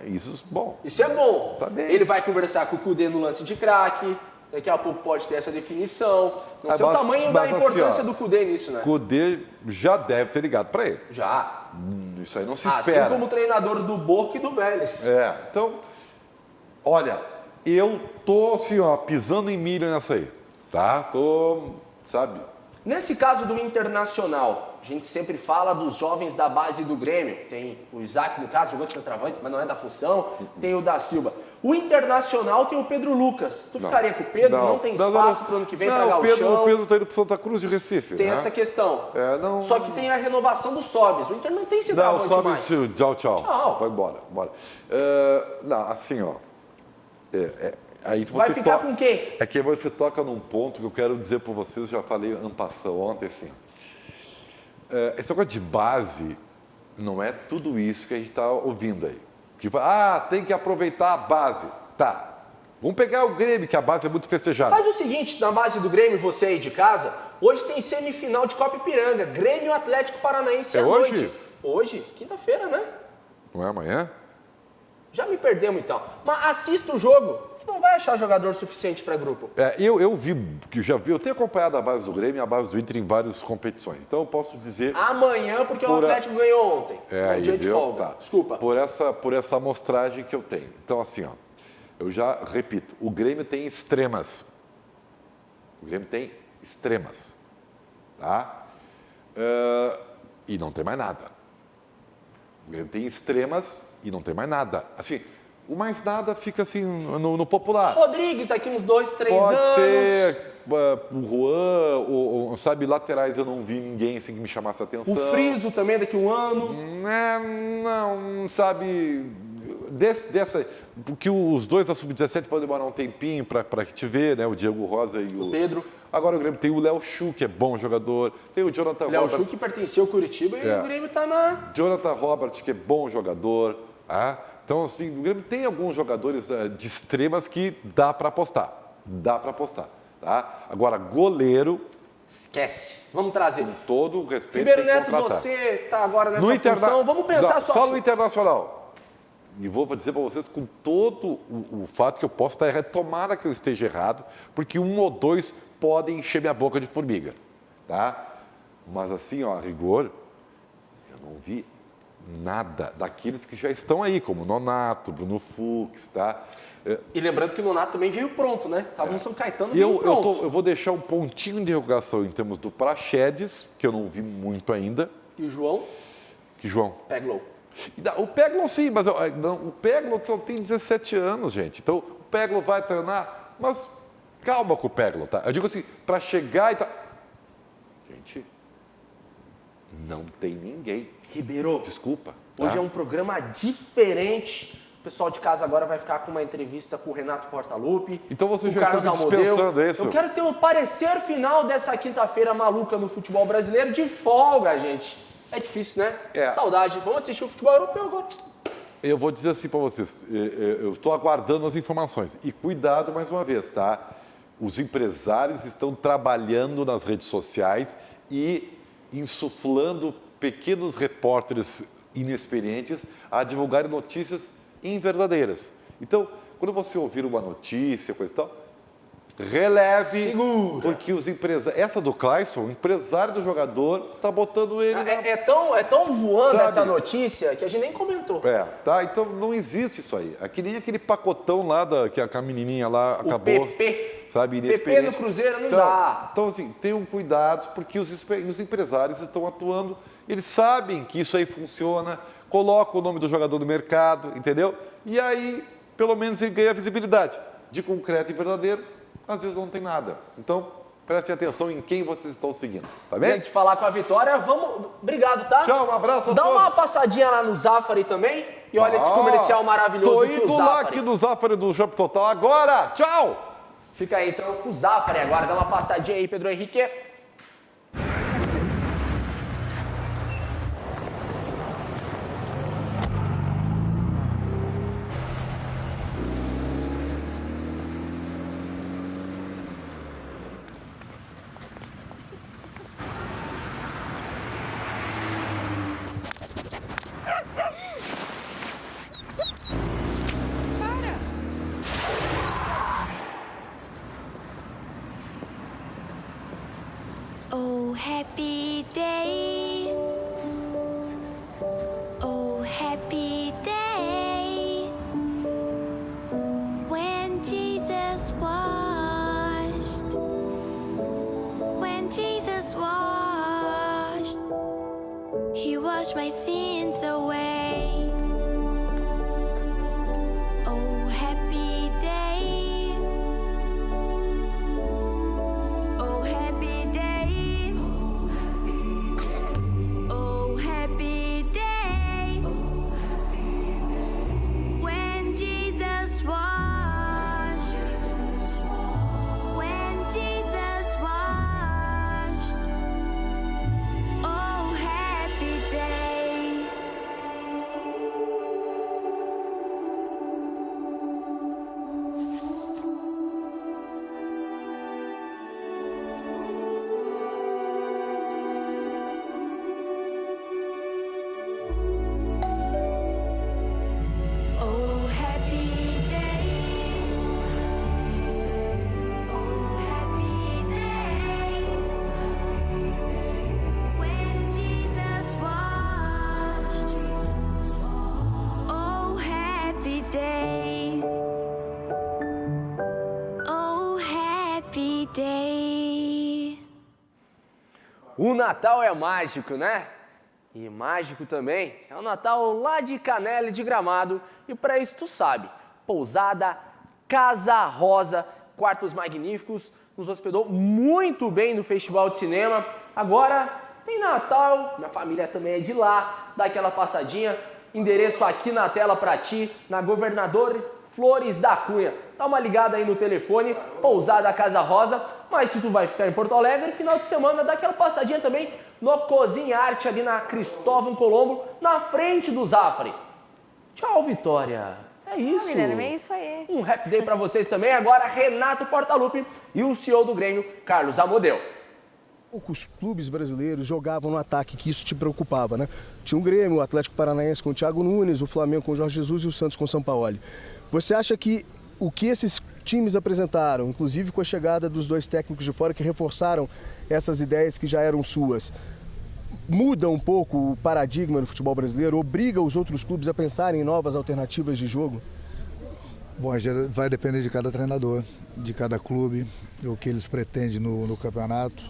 Isso, bom. Isso é bom. Tá bem. Ele vai conversar com o Cudê no lance de craque. Daqui a pouco pode ter essa definição. Não sei o tamanho da importância do Cudê nisso, né? Cudê já deve ter ligado para ele. Já. Isso aí não se Assim espera. como o treinador do Boca e do Vélez. Então, olha, eu tô assim, ó, pisando em milho nessa aí, tá? Tô, sabe? Nesse caso do Internacional, a gente sempre fala dos jovens da base do Grêmio. Tem o Isaac, no caso, jogou de centroavante, mas não é da função. Tem o da Silva. O Internacional tem o Pedro Lucas. Tu ficaria com o Pedro? Não tem espaço pro ano que vem pra Gauchão? O Pedro tá indo pro Santa Cruz de Recife. Tem né? essa questão. Não... Só que tem a renovação do Sobis. O Inter não tem Não, centroavante sobe mais. tchau. Tchau. Vai embora, bora. Não, assim, ó. Aí Vai você ficar com quem? É que você toca num ponto que eu quero dizer para vocês, já falei en passant ontem, assim. Esse negócio de base não é tudo isso que a gente está ouvindo aí. Tipo, tem que aproveitar a base. Tá. Vamos pegar o Grêmio, que a base é muito festejada. Faz o seguinte, na base do Grêmio, você aí de casa, hoje tem semifinal de Copa Ipiranga. Grêmio Atlético Paranaense É à hoje? noite. Hoje? Quinta-feira, né? Não é amanhã? Já me perdemos então. Mas assista o jogo, que não vai achar jogador suficiente para grupo. Eu vi, eu tenho acompanhado a base do Grêmio e a base do Inter em várias competições. Então eu posso dizer... Amanhã, porque o Atlético ganhou ontem. Aí, dia de viu? folga. Tá. Desculpa. Por essa amostragem que eu tenho. Então, assim, ó, eu já repito, o Grêmio tem extremas. O Grêmio tem extremas. Tá? E não tem mais nada. O Grêmio tem extremas e não tem mais nada. Assim, o mais nada fica assim no popular. Rodrigues, daqui uns 2, 3 anos. Pode ser o Juan, sabe, laterais eu não vi ninguém assim que me chamasse a atenção. O Friso também daqui um ano. Não, sabe, porque os dois da Sub-17 podem demorar um tempinho para te ver, né, o Diego Rosa e O Pedro. Agora o Grêmio tem o Léo Chu, que é bom jogador, tem o Jonathan Léo Robert. Chu, que pertencia ao Curitiba e o Grêmio tá na... Jonathan Robert, que é bom jogador, Então, assim, o Grêmio tem alguns jogadores de extremas que dá para apostar. Tá? Agora, goleiro... Esquece. Vamos trazer. Com todo o respeito, Ribeiro tem que Neto, contratar. você tá agora nessa função. Vamos pensar só no Internacional. E vou dizer para vocês com todo o fato que eu posso estar errado. Tomara que eu esteja errado, porque 1 ou 2 podem encher minha boca de formiga. Tá? Mas assim, ó, a rigor, eu não vi nada daqueles que já estão aí, como Nonato, Bruno Fux, tá? E lembrando que o Nonato também veio pronto, né? Tava no São Caetano, veio Eu pronto. vou deixar um pontinho de interrogação em termos do Praxedes, que eu não vi muito ainda. E o João? Que João? Peglow. O Peglow sim, mas o Peglow só tem 17 anos, gente. Então, o Peglow vai treinar, mas calma com o Peglow, tá? Eu digo assim, para chegar e tá... Gente, não tem ninguém. Ribeiro, desculpa. Hoje é um programa diferente. O pessoal de casa agora vai ficar com uma entrevista com o Renato Portaluppi. Então você já Carlos está dispensando isso? Eu quero ter o parecer final dessa quinta-feira maluca no futebol brasileiro de folga, gente. É difícil, né? Saudade. Vamos assistir o futebol europeu agora. Eu vou dizer assim para vocês, eu estou aguardando as informações. E cuidado mais uma vez, tá? Os empresários estão trabalhando nas redes sociais e insuflando pequenos repórteres inexperientes a divulgarem notícias inverdadeiras. Então, quando você ouvir uma notícia, coisa e tal, releve, porque os empresários... Essa do Clayson, o empresário do jogador tá botando ele... É tão voando Sabe? essa notícia que a gente nem comentou. Tá? Então não existe isso aí. É que nem aquele pacotão lá que a menininha lá acabou... PP. Sabe, PP no Cruzeiro não dá. Então, assim, tenham cuidado, porque os empresários estão atuando, eles sabem que isso aí funciona, colocam o nome do jogador no mercado, entendeu? E aí, pelo menos, ele ganha visibilidade. De concreto e verdadeiro, às vezes não tem nada. Então, prestem atenção em quem vocês estão seguindo, tá bem? Antes de falar com a Vitória, vamos... Obrigado, tá? Tchau, um abraço a Dá todos. uma passadinha lá no Zafari também e olha esse comercial maravilhoso Tô que o indo lá Zafari. aqui no Zafari do Shop Total agora. Tchau! Fica aí então com o Zafari agora. Dá uma passadinha aí, Pedro Henrique. Oh, happy day. Oh, happy day. When Jesus washed. When Jesus washed. He washed my sins away. Oh, happy day. Oh, happy day. Oh, happy day. When Jesus washed. When Jesus washed. Oh, happy day. Oh, happy day. Oh, happy day. When Jesus washed. Oh, happy day. Oh, happy day. O Natal é mágico, né? E mágico também é o Natal lá de Canela e de Gramado. E para isso tu sabe, pousada Casa Rosa, quartos magníficos, nos hospedou muito bem no Festival de Cinema. Agora tem Natal, minha família também é de lá, dá aquela passadinha. Endereço aqui na tela para ti, na Governador Flores da Cunha. Dá uma ligada aí no telefone, pousada Casa Rosa. Mas se tu vai ficar em Porto Alegre, final de semana dá aquela passadinha também no Cozinha Arte, ali na Cristóvão Colombo, na frente do Zafari. Tchau, Vitória. É isso. Guilherme, é isso aí. Um happy day pra vocês também. Agora, Renato Portaluppi e o CEO do Grêmio, Carlos Amodeu. Poucos clubes brasileiros jogavam no ataque, que isso te preocupava, né? Tinha o Grêmio, o Atlético Paranaense com o Thiago Nunes, o Flamengo com o Jorge Jesus e o Santos com o Sampaoli. Você acha que o que esses times apresentaram, inclusive com a chegada dos dois técnicos de fora que reforçaram essas ideias que já eram suas, muda um pouco o paradigma do futebol brasileiro, obriga os outros clubes a pensarem em novas alternativas de jogo? Bom, vai depender de cada treinador, de cada clube, o que eles pretendem no campeonato.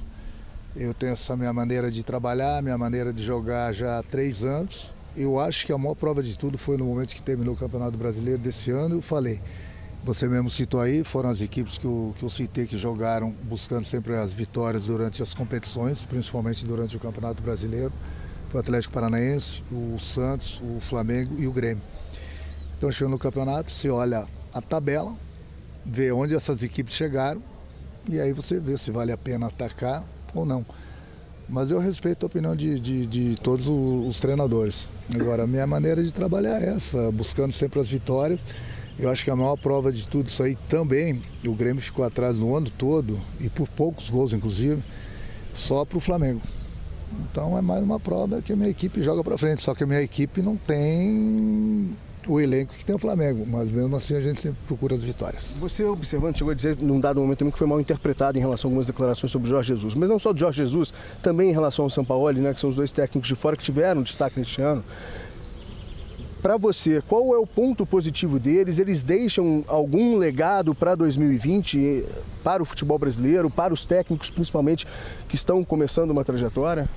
Eu tenho essa minha maneira de trabalhar, minha maneira de jogar já há 3 anos. Eu acho que a maior prova de tudo foi no momento que terminou o Campeonato Brasileiro desse ano. Eu falei, você mesmo citou aí, foram as equipes que eu citei que jogaram buscando sempre as vitórias durante as competições, principalmente durante o Campeonato Brasileiro. Foi o Atlético Paranaense, o Santos, o Flamengo e o Grêmio. Então, chegando no campeonato, você olha a tabela, vê onde essas equipes chegaram e aí você vê se vale a pena atacar ou não. Mas eu respeito a opinião de todos os treinadores. Agora, a minha maneira de trabalhar é essa, buscando sempre as vitórias. Eu acho que a maior prova de tudo isso aí também, o Grêmio ficou atrás no ano todo, e por poucos gols inclusive, só para o Flamengo. Então é mais uma prova que a minha equipe joga para frente, só que a minha equipe não tem o elenco que tem o Flamengo, mas mesmo assim a gente sempre procura as vitórias. Você observando, chegou a dizer num dado momento também que foi mal interpretado em relação a algumas declarações sobre o Jorge Jesus, mas não só do Jorge Jesus, também em relação ao Sampaoli, né, que são os dois técnicos de fora que tiveram destaque neste ano. Para você, qual é o ponto positivo deles? Eles deixam algum legado para 2020, para o futebol brasileiro, para os técnicos principalmente que estão começando uma trajetória?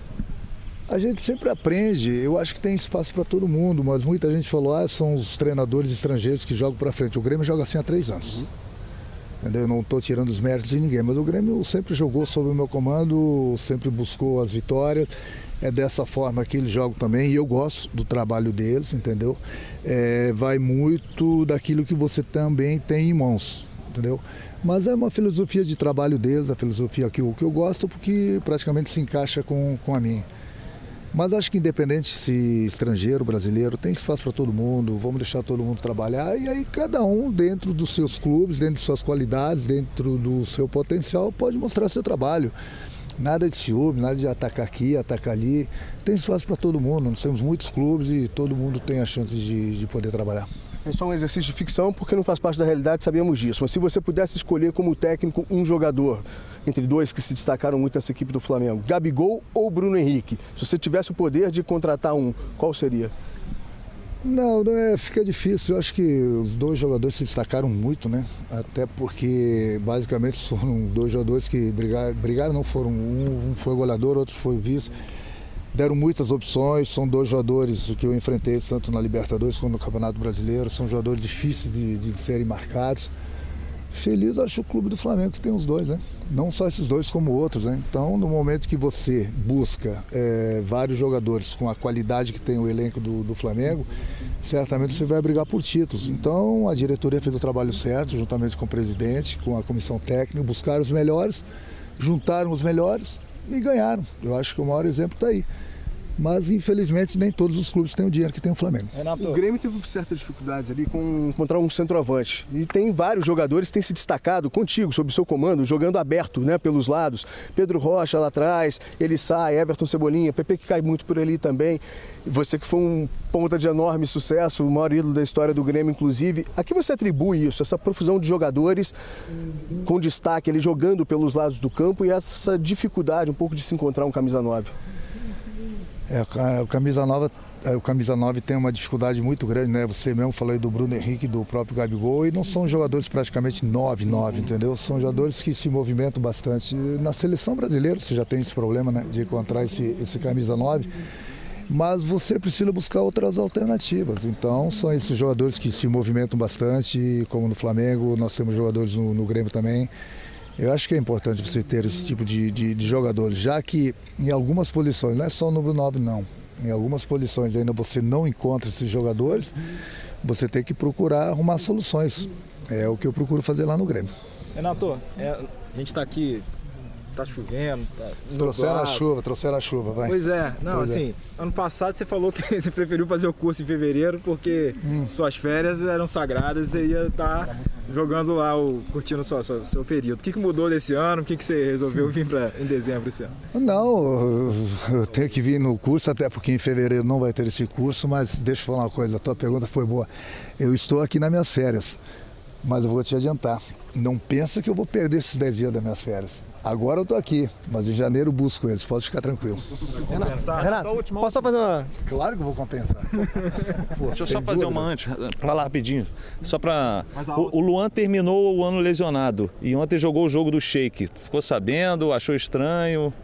A gente sempre aprende, eu acho que tem espaço para todo mundo, mas muita gente falou, são os treinadores estrangeiros que jogam para frente. O Grêmio joga assim há 3 anos. Entendeu? Eu não estou tirando os méritos de ninguém, mas o Grêmio sempre jogou sob o meu comando, sempre buscou as vitórias. É dessa forma que eles jogam também, e eu gosto do trabalho deles, entendeu? Vai muito daquilo que você também tem em mãos, entendeu? Mas é uma filosofia de trabalho deles, a filosofia que eu gosto, porque praticamente se encaixa com a minha. Mas acho que independente se estrangeiro, brasileiro, tem espaço para todo mundo, vamos deixar todo mundo trabalhar, e aí cada um dentro dos seus clubes, dentro de suas qualidades, dentro do seu potencial, pode mostrar seu trabalho. Nada de ciúme, nada de atacar aqui, atacar ali. Tem espaço para todo mundo, nós temos muitos clubes e todo mundo tem a chance de poder trabalhar. É só um exercício de ficção porque não faz parte da realidade, sabíamos disso. Mas se você pudesse escolher como técnico um jogador, entre dois que se destacaram muito nessa equipe do Flamengo, Gabigol ou Bruno Henrique, se você tivesse o poder de contratar um, qual seria? Não, fica difícil. Eu acho que os dois jogadores se destacaram muito, né? Até porque basicamente foram 2 jogadores que brigaram, não foram. Um foi goleador, outro foi vice. Deram muitas opções, são 2 jogadores que eu enfrentei tanto na Libertadores quanto no Campeonato Brasileiro, são jogadores difíceis de serem marcados. Feliz, acho o clube do Flamengo que tem os dois, né? Não só esses dois como outros, né? Então, no momento que você busca vários jogadores com a qualidade que tem o elenco do Flamengo, certamente você vai brigar por títulos. Então, a diretoria fez o trabalho certo, juntamente com o presidente, com a comissão técnica, buscaram os melhores, juntaram os melhores e ganharam. Eu acho que o maior exemplo está aí. Mas, infelizmente, nem todos os clubes têm o dinheiro que tem o Flamengo. O Grêmio teve certas dificuldades ali com encontrar um centroavante. E tem vários jogadores que têm se destacado contigo, sob o seu comando, jogando aberto, né, pelos lados. Pedro Rocha lá atrás, ele sai, Everton Cebolinha, Pepe que cai muito por ali também. Você que foi um ponta de enorme sucesso, o maior ídolo da história do Grêmio, inclusive. A que você atribui isso, essa profusão de jogadores com destaque ali, jogando pelos lados do campo e essa dificuldade um pouco de se encontrar um camisa 9? O camisa 9 tem uma dificuldade muito grande, né? Você mesmo falou aí do Bruno Henrique, do próprio Gabigol, e não são jogadores praticamente 9-9, entendeu? São jogadores que se movimentam bastante. Na seleção brasileira você já tem esse problema, né, de encontrar esse camisa 9, mas você precisa buscar outras alternativas. Então são esses jogadores que se movimentam bastante, como no Flamengo, nós temos jogadores no Grêmio também. Eu acho que é importante você ter esse tipo de jogadores, já que em algumas posições, não é só o número 9 não, em algumas posições ainda você não encontra esses jogadores, você tem que procurar arrumar soluções. É o que eu procuro fazer lá no Grêmio. Renato, a gente está aqui, tá chovendo, tá trouxeram a chuva, vai. Pois é, ano passado você falou que você preferiu fazer o curso em fevereiro porque suas férias eram sagradas e você ia estar jogando lá, curtindo seu período. O que mudou desse ano? O que você resolveu vir em dezembro esse ano? Não, eu tenho que vir no curso, até porque em fevereiro não vai ter esse curso, mas deixa eu falar uma coisa, a tua pergunta foi boa. Eu estou aqui nas minhas férias, mas eu vou te adiantar, não pensa que eu vou perder esses 10 dias das minhas férias. Agora eu tô aqui, mas em janeiro eu busco eles, pode ficar tranquilo. Renato, posso só fazer uma... Claro que eu vou compensar. Deixa eu só fazer uma antes, falar rapidinho. Só para o Luan terminou o ano lesionado e ontem jogou o jogo do Sheik. Ficou sabendo, achou estranho?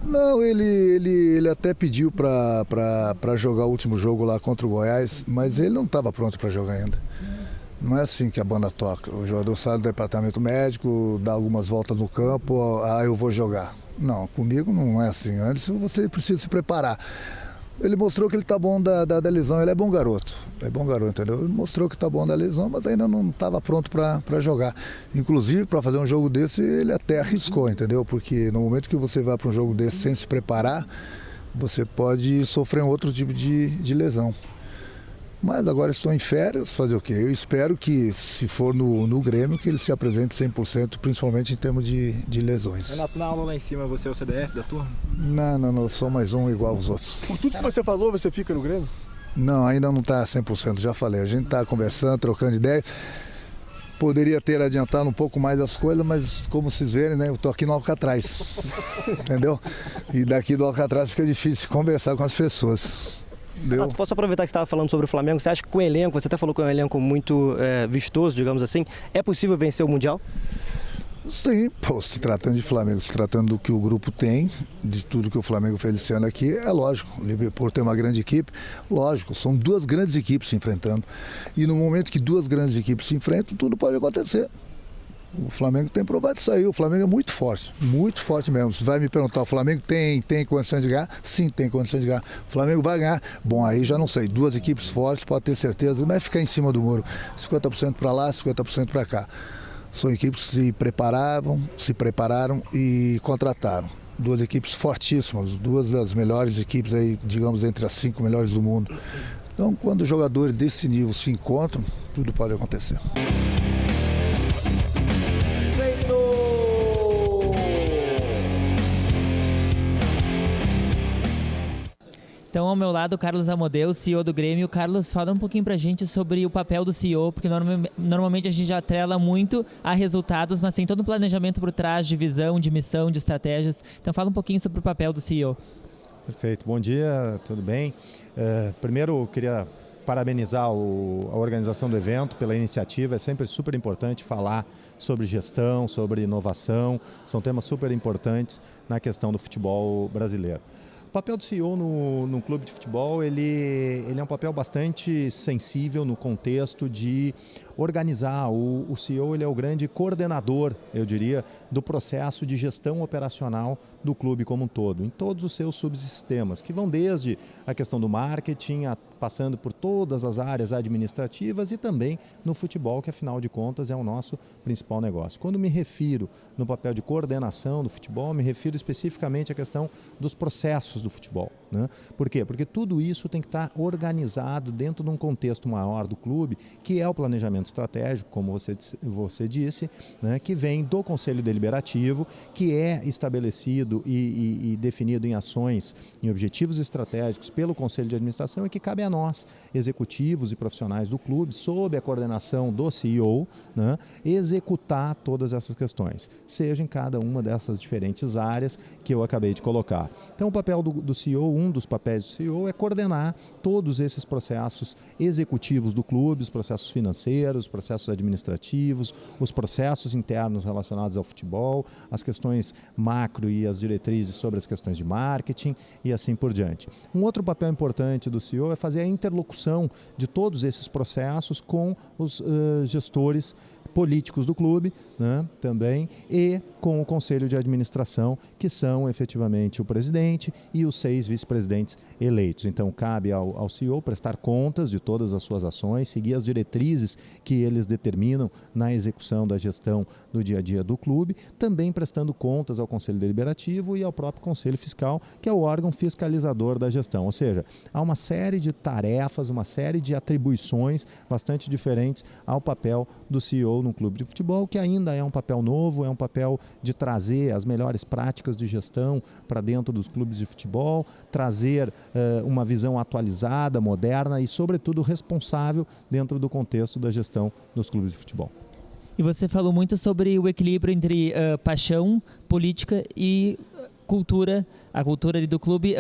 Não, ele até pediu para jogar o último jogo lá contra o Goiás, mas ele não estava pronto para jogar ainda. Não é assim que a banda toca. O jogador sai do departamento médico, dá algumas voltas no campo, eu vou jogar. Não, comigo não é assim. Antes você precisa se preparar. Ele mostrou que ele está bom da lesão, ele é bom garoto, entendeu? Ele mostrou que está bom da lesão, mas ainda não estava pronto para jogar. Inclusive, para fazer um jogo desse, ele até arriscou, entendeu? Porque no momento que você vai para um jogo desse sem se preparar, você pode sofrer um outro tipo de lesão. Mas agora estou em férias, fazer o quê? Eu espero que, se for no Grêmio, que ele se apresente 100%, principalmente em termos de lesões. Renato, na aula lá em cima, você é o CDF da turma? Não, sou mais um igual aos outros. Por tudo que você falou, você fica no Grêmio? Não, ainda não está 100%, já falei. A gente está conversando, trocando ideias. Poderia ter adiantado um pouco mais as coisas, mas como vocês verem, né, eu estou aqui no Alcatraz, entendeu? E daqui do Alcatraz fica difícil conversar com as pessoas. Posso aproveitar que você estava falando sobre o Flamengo? Você acha que com o elenco, você até falou que é um elenco muito vistoso, digamos assim, é possível vencer o Mundial? Sim, se tratando de Flamengo, se tratando do que o grupo tem, de tudo que o Flamengo fez esse ano aqui, é lógico. O Liverpool tem uma grande equipe, lógico, são duas grandes equipes se enfrentando. E no momento que duas grandes equipes se enfrentam, tudo pode acontecer. O Flamengo tem provado isso aí, o Flamengo é muito forte mesmo. Você vai me perguntar, o Flamengo tem condições de ganhar? Sim, tem condições de ganhar. O Flamengo vai ganhar? Bom, aí já não sei, duas equipes fortes, pode ter certeza, não é ficar em cima do muro, 50% para lá, 50% para cá. São equipes que se prepararam e contrataram. Duas equipes fortíssimas, duas das melhores equipes aí, digamos, entre as 5 melhores do mundo. Então, quando os jogadores desse nível se encontram, tudo pode acontecer. Então, ao meu lado, o Carlos Amodeu, CEO do Grêmio. Carlos, fala um pouquinho pra gente sobre o papel do CEO, porque normalmente a gente já atrela muito a resultados, mas tem todo um planejamento por trás de visão, de missão, de estratégias. Então, fala um pouquinho sobre o papel do CEO. Perfeito. Bom dia, tudo bem? Primeiro, eu queria parabenizar a organização do evento pela iniciativa. É sempre super importante falar sobre gestão, sobre inovação. São temas super importantes na questão do futebol brasileiro. O papel do CEO no clube de futebol, ele é um papel bastante sensível no contexto de organizar. O CEO ele é o grande coordenador, eu diria, do processo de gestão operacional do clube como um todo, em todos os seus subsistemas, que vão desde a questão do marketing, passando por todas as áreas administrativas e também no futebol, que afinal de contas é o nosso principal negócio. Quando me refiro no papel de coordenação do futebol, me refiro especificamente à questão dos processos do futebol, né? Por quê? Porque tudo isso tem que estar organizado dentro de um contexto maior do clube, que é o planejamento estratégico, como você disse, né? Que vem do Conselho Deliberativo, que é estabelecido e definido em ações, em objetivos estratégicos pelo Conselho de Administração e que cabe a nós, executivos e profissionais do clube, sob a coordenação do CEO, né? Executar todas essas questões, seja em cada uma dessas diferentes áreas que eu acabei de colocar. Então, o papel do CEO, um dos papéis do CEO é coordenar todos esses processos executivos do clube, os processos financeiros, os processos administrativos, os processos internos relacionados ao futebol, as questões macro e as diretrizes sobre as questões de marketing e assim por diante. Um outro papel importante do CEO é fazer a interlocução de todos esses processos com os gestores políticos do clube, né, também, e com o Conselho de Administração, que são efetivamente o presidente e os 6 vice-presidentes eleitos. Então, cabe ao CEO prestar contas de todas as suas ações, seguir as diretrizes que eles determinam na execução da gestão do dia a dia do clube, também prestando contas ao Conselho Deliberativo e ao próprio Conselho Fiscal, que é o órgão fiscalizador da gestão. Ou seja, há uma série de tarefas, uma série de atribuições bastante diferentes ao papel do CEO no clube de futebol, que ainda é um papel novo, é um papel de trazer as melhores práticas de gestão para dentro dos clubes de futebol, trazer uma visão atualizada, moderna e, sobretudo, responsável dentro do contexto da gestão dos clubes de futebol. E você falou muito sobre o equilíbrio entre paixão, política e cultura, a cultura ali do clube,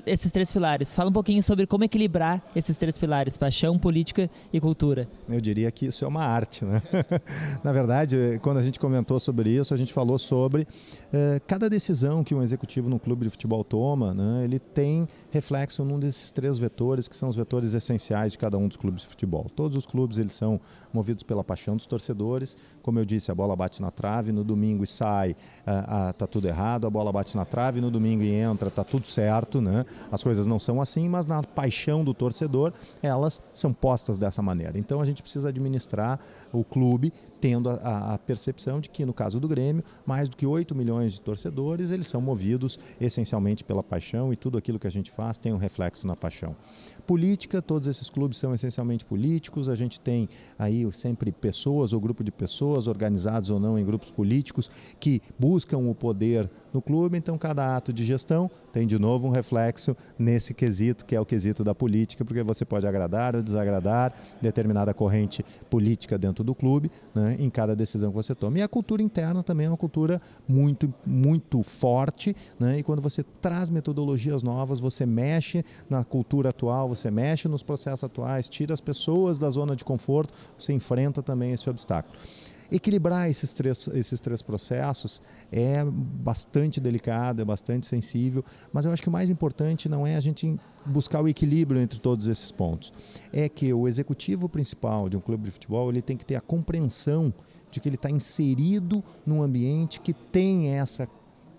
esses 3 pilares. Fala um pouquinho sobre como equilibrar esses 3 pilares, paixão, política e cultura. Eu diria que isso é uma arte, né? Na verdade, quando a gente comentou sobre isso, a gente falou sobre cada decisão que um executivo no clube de futebol toma, né? Ele tem reflexo num desses 3 vetores, que são os vetores essenciais de cada um dos clubes de futebol. Todos os clubes, eles são movidos pela paixão dos torcedores. Como eu disse, a bola bate na trave, no domingo e sai, tá tudo errado, a bola bate na trave, no domingo e entra, tá tudo certo, né? As coisas não são assim, mas na paixão do torcedor, elas são postas dessa maneira. Então a gente precisa administrar o clube tendo a percepção de que, no caso do Grêmio, mais do que 8 milhões de torcedores, eles são movidos essencialmente pela paixão, e tudo aquilo que a gente faz tem um reflexo na paixão. Política, todos esses clubes são essencialmente políticos, a gente tem aí sempre pessoas ou grupo de pessoas, organizados ou não em grupos políticos, que buscam o poder no clube, então cada ato de gestão tem de novo um reflexo nesse quesito, que é o quesito da política, porque você pode agradar ou desagradar determinada corrente política dentro do clube, né, em cada decisão que você toma. E a cultura interna também é uma cultura muito, muito forte, né, e quando você traz metodologias novas, você mexe na cultura atual, você mexe nos processos atuais, tira as pessoas da zona de conforto, você enfrenta também esse obstáculo. Equilibrar esses três processos é bastante delicado, é bastante sensível, mas eu acho que o mais importante não é a gente buscar o equilíbrio entre todos esses pontos. É que o executivo principal de um clube de futebol, ele tem que ter a compreensão de que ele está inserido num ambiente que tem essa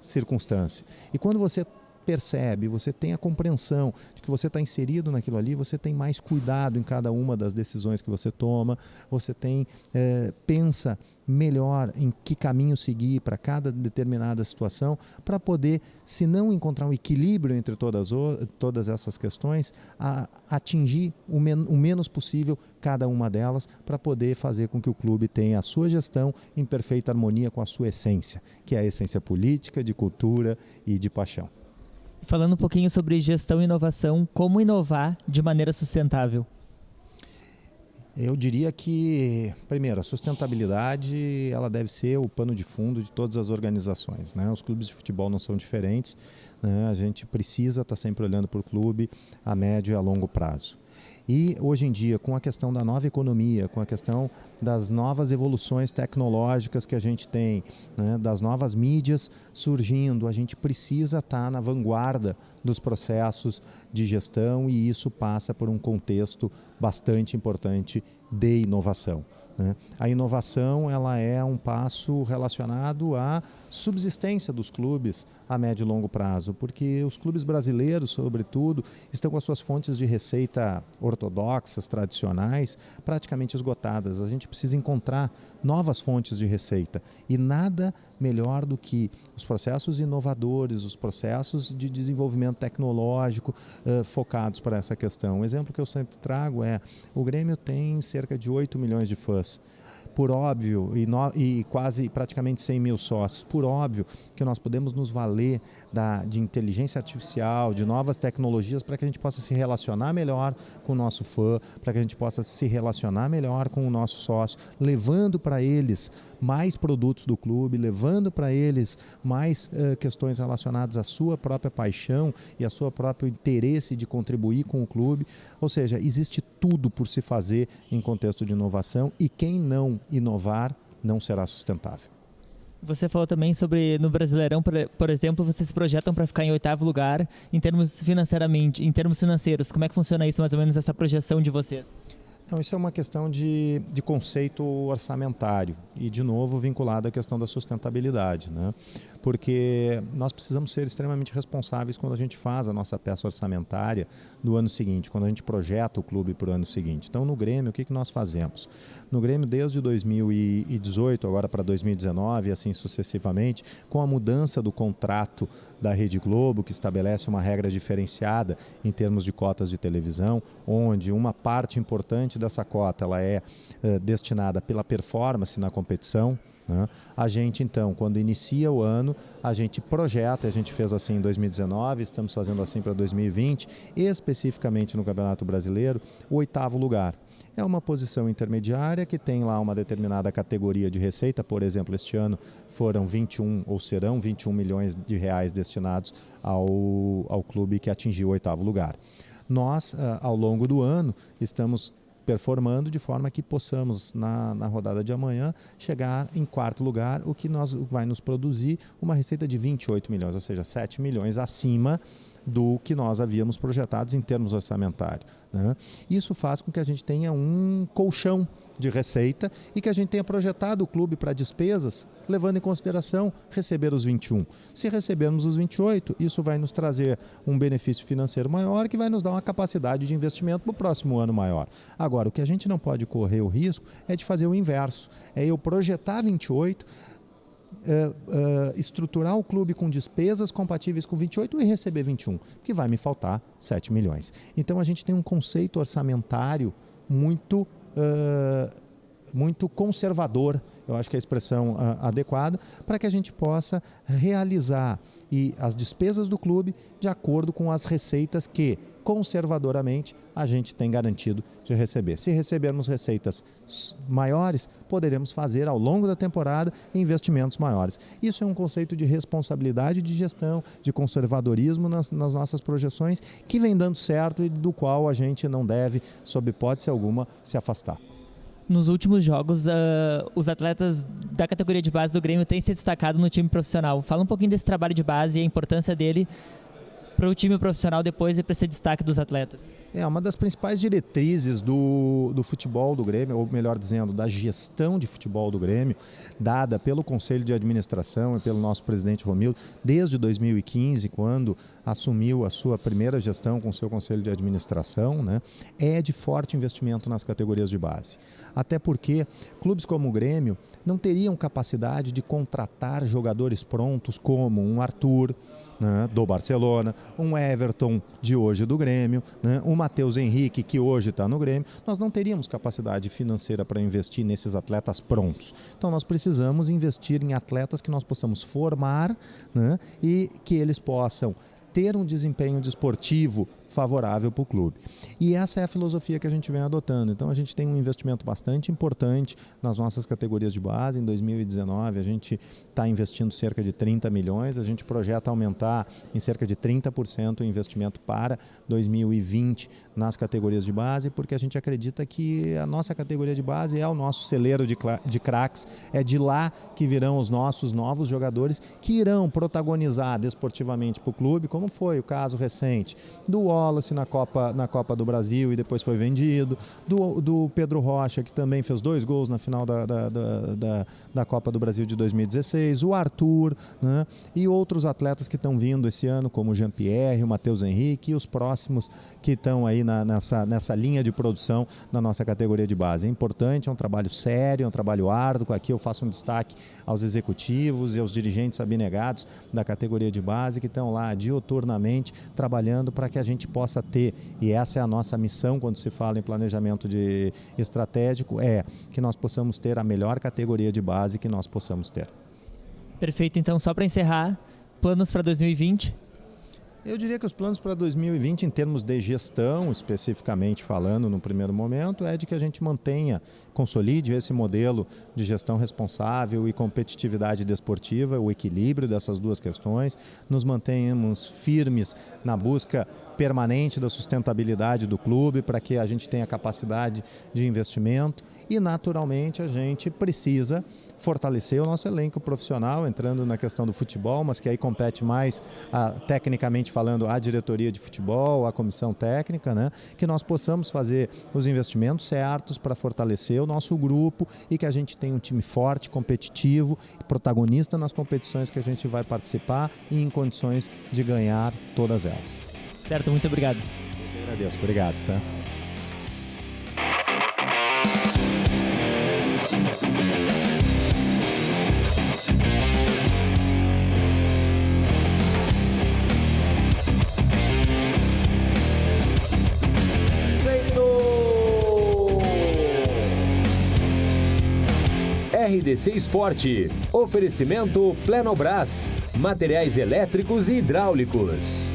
circunstância. E quando você percebe, você tem a compreensão de que você está inserido naquilo ali, você tem mais cuidado em cada uma das decisões que você toma, você tem, pensa melhor em que caminho seguir para cada determinada situação, para poder, se não encontrar um equilíbrio entre todas essas questões, atingir o menos possível cada uma delas, para poder fazer com que o clube tenha a sua gestão em perfeita harmonia com a sua essência, que é a essência política, de cultura e de paixão. Falando um pouquinho sobre gestão e inovação, como inovar de maneira sustentável? Eu diria que, primeiro, a sustentabilidade ela deve ser o pano de fundo de todas as organizações, né? Os clubes de futebol não são diferentes, né? A gente precisa estar sempre olhando para o clube a médio e a longo prazo. E hoje em dia, com a questão da nova economia, com a questão das novas evoluções tecnológicas que a gente tem, né, das novas mídias surgindo, a gente precisa estar na vanguarda dos processos de gestão, e isso passa por um contexto bastante importante de inovação, né? A inovação ela é um passo relacionado à subsistência dos clubes a médio e longo prazo, porque os clubes brasileiros, sobretudo, estão com as suas fontes de receita ortodoxas, tradicionais, praticamente esgotadas. A gente precisa encontrar novas fontes de receita, e nada melhor do que os processos inovadores, os processos de desenvolvimento tecnológico focados para essa questão. Um exemplo que eu sempre trago é: o Grêmio tem cerca de 8 milhões de fãs. Por óbvio, e quase praticamente 100 mil sócios, por óbvio que nós podemos nos valer de inteligência artificial, de novas tecnologias, para que a gente possa se relacionar melhor com o nosso fã, para que a gente possa se relacionar melhor com o nosso sócio, levando para eles mais produtos do clube, levando para eles mais questões relacionadas à sua própria paixão e ao seu próprio interesse de contribuir com o clube. Ou seja, existe tudo por se fazer em contexto de inovação, e quem não inovar não será sustentável. Você falou também sobre, no Brasileirão, por exemplo, vocês se projetam para ficar em 8º lugar em termos financeiros. Como é que funciona isso, mais ou menos, essa projeção de vocês? Então, isso é uma questão de conceito orçamentário e, de novo, vinculado à questão da sustentabilidade, né? Porque nós precisamos ser extremamente responsáveis quando a gente faz a nossa peça orçamentária do ano seguinte, quando a gente projeta o clube para o ano seguinte. Então, no Grêmio, o que nós fazemos? No Grêmio, desde 2018, agora para 2019, e assim sucessivamente, com a mudança do contrato da Rede Globo, que estabelece uma regra diferenciada em termos de cotas de televisão, onde uma parte importante dessa cota ela é destinada pela performance na competição, né? A gente, então, quando inicia o ano, a gente projeta, a gente fez assim em 2019, estamos fazendo assim para 2020, especificamente no Campeonato Brasileiro, o 8º lugar. É uma posição intermediária que tem lá uma determinada categoria de receita. Por exemplo, este ano foram 21, ou serão 21 milhões de reais destinados ao clube que atingiu o 8º lugar. Nós, ao longo do ano, estamos performando de forma que possamos, na rodada de amanhã, chegar em 4º lugar, o que vai nos produzir uma receita de 28 milhões, ou seja, 7 milhões acima do que nós havíamos projetados em termos orçamentários, né? Isso faz com que a gente tenha um colchão de receita e que a gente tenha projetado o clube para despesas, levando em consideração receber os 21. Se recebermos os 28, isso vai nos trazer um benefício financeiro maior que vai nos dar uma capacidade de investimento para o próximo ano maior. Agora, o que a gente não pode correr o risco é de fazer o inverso, é eu projetar 28, estruturar o clube com despesas compatíveis com 28 e receber 21, que vai me faltar 7 milhões. Então a gente tem um conceito orçamentário muito conservador, eu acho que é a expressão adequada, para que a gente possa realizar as despesas do clube de acordo com as receitas que, conservadoramente, a gente tem garantido de receber. Se recebermos receitas maiores, poderemos fazer ao longo da temporada investimentos maiores. Isso é um conceito de responsabilidade de gestão, de conservadorismo nas nossas projeções, que vem dando certo e do qual a gente não deve, sob hipótese alguma, se afastar. Nos últimos jogos, os atletas da categoria de base do Grêmio têm se destacado no time profissional. Fala um pouquinho desse trabalho de base e a importância dele para o time profissional depois e para esse destaque dos atletas. É uma das principais diretrizes do futebol do Grêmio, ou melhor dizendo, da gestão de futebol do Grêmio, dada pelo Conselho de Administração e pelo nosso presidente Romildo, desde 2015, quando assumiu a sua primeira gestão com o seu Conselho de Administração, né, é de forte investimento nas categorias de base. Até porque clubes como o Grêmio não teriam capacidade de contratar jogadores prontos como um Arthur, né, do Barcelona, um Everton de hoje do Grêmio, né, o Matheus Henrique, que hoje está no Grêmio. Nós não teríamos capacidade financeira para investir nesses atletas prontos. Então nós precisamos investir em atletas que nós possamos formar, né, e que eles possam ter um desempenho desportivo favorável para o clube. E essa é a filosofia que a gente vem adotando. Então a gente tem um investimento bastante importante nas nossas categorias de base. Em 2019 a gente está investindo cerca de 30 milhões, a gente projeta aumentar em cerca de 30% o investimento para 2020 nas categorias de base, porque a gente acredita que a nossa categoria de base é o nosso celeiro de craques, é de lá que virão os nossos novos jogadores que irão protagonizar desportivamente para o clube, como foi o caso recente do Wallace na Copa do Brasil e depois foi vendido, do Pedro Rocha, que também fez 2 gols na final da Copa do Brasil de 2016, o Arthur, né, e outros atletas que estão vindo esse ano, como o Jean-Pierre, o Matheus Henrique e os próximos que estão aí nessa linha de produção da nossa categoria de base. É importante, é um trabalho sério, é um trabalho árduo. Aqui eu faço um destaque aos executivos e aos dirigentes abnegados da categoria de base que estão lá diuturnamente trabalhando para que a gente possa ter, e essa é a nossa missão quando se fala em planejamento estratégico, é que nós possamos ter a melhor categoria de base que nós possamos ter. Perfeito, então só para encerrar, planos para 2020? Eu diria que os planos para 2020, em termos de gestão, especificamente falando no primeiro momento, é de que a gente mantenha, consolide esse modelo de gestão responsável e competitividade desportiva, o equilíbrio dessas duas questões, nos mantenhamos firmes na busca permanente da sustentabilidade do clube para que a gente tenha capacidade de investimento e, naturalmente, a gente precisa fortalecer o nosso elenco profissional, entrando na questão do futebol, mas que aí compete mais, tecnicamente falando, a diretoria de futebol, a comissão técnica, né? Que nós possamos fazer os investimentos certos para fortalecer o nosso grupo e que a gente tenha um time forte, competitivo, protagonista nas competições que a gente vai participar e em condições de ganhar todas elas. Certo, muito obrigado. Eu agradeço, obrigado. Tá? RDC Esporte. Oferecimento Plenobras. Materiais elétricos e hidráulicos.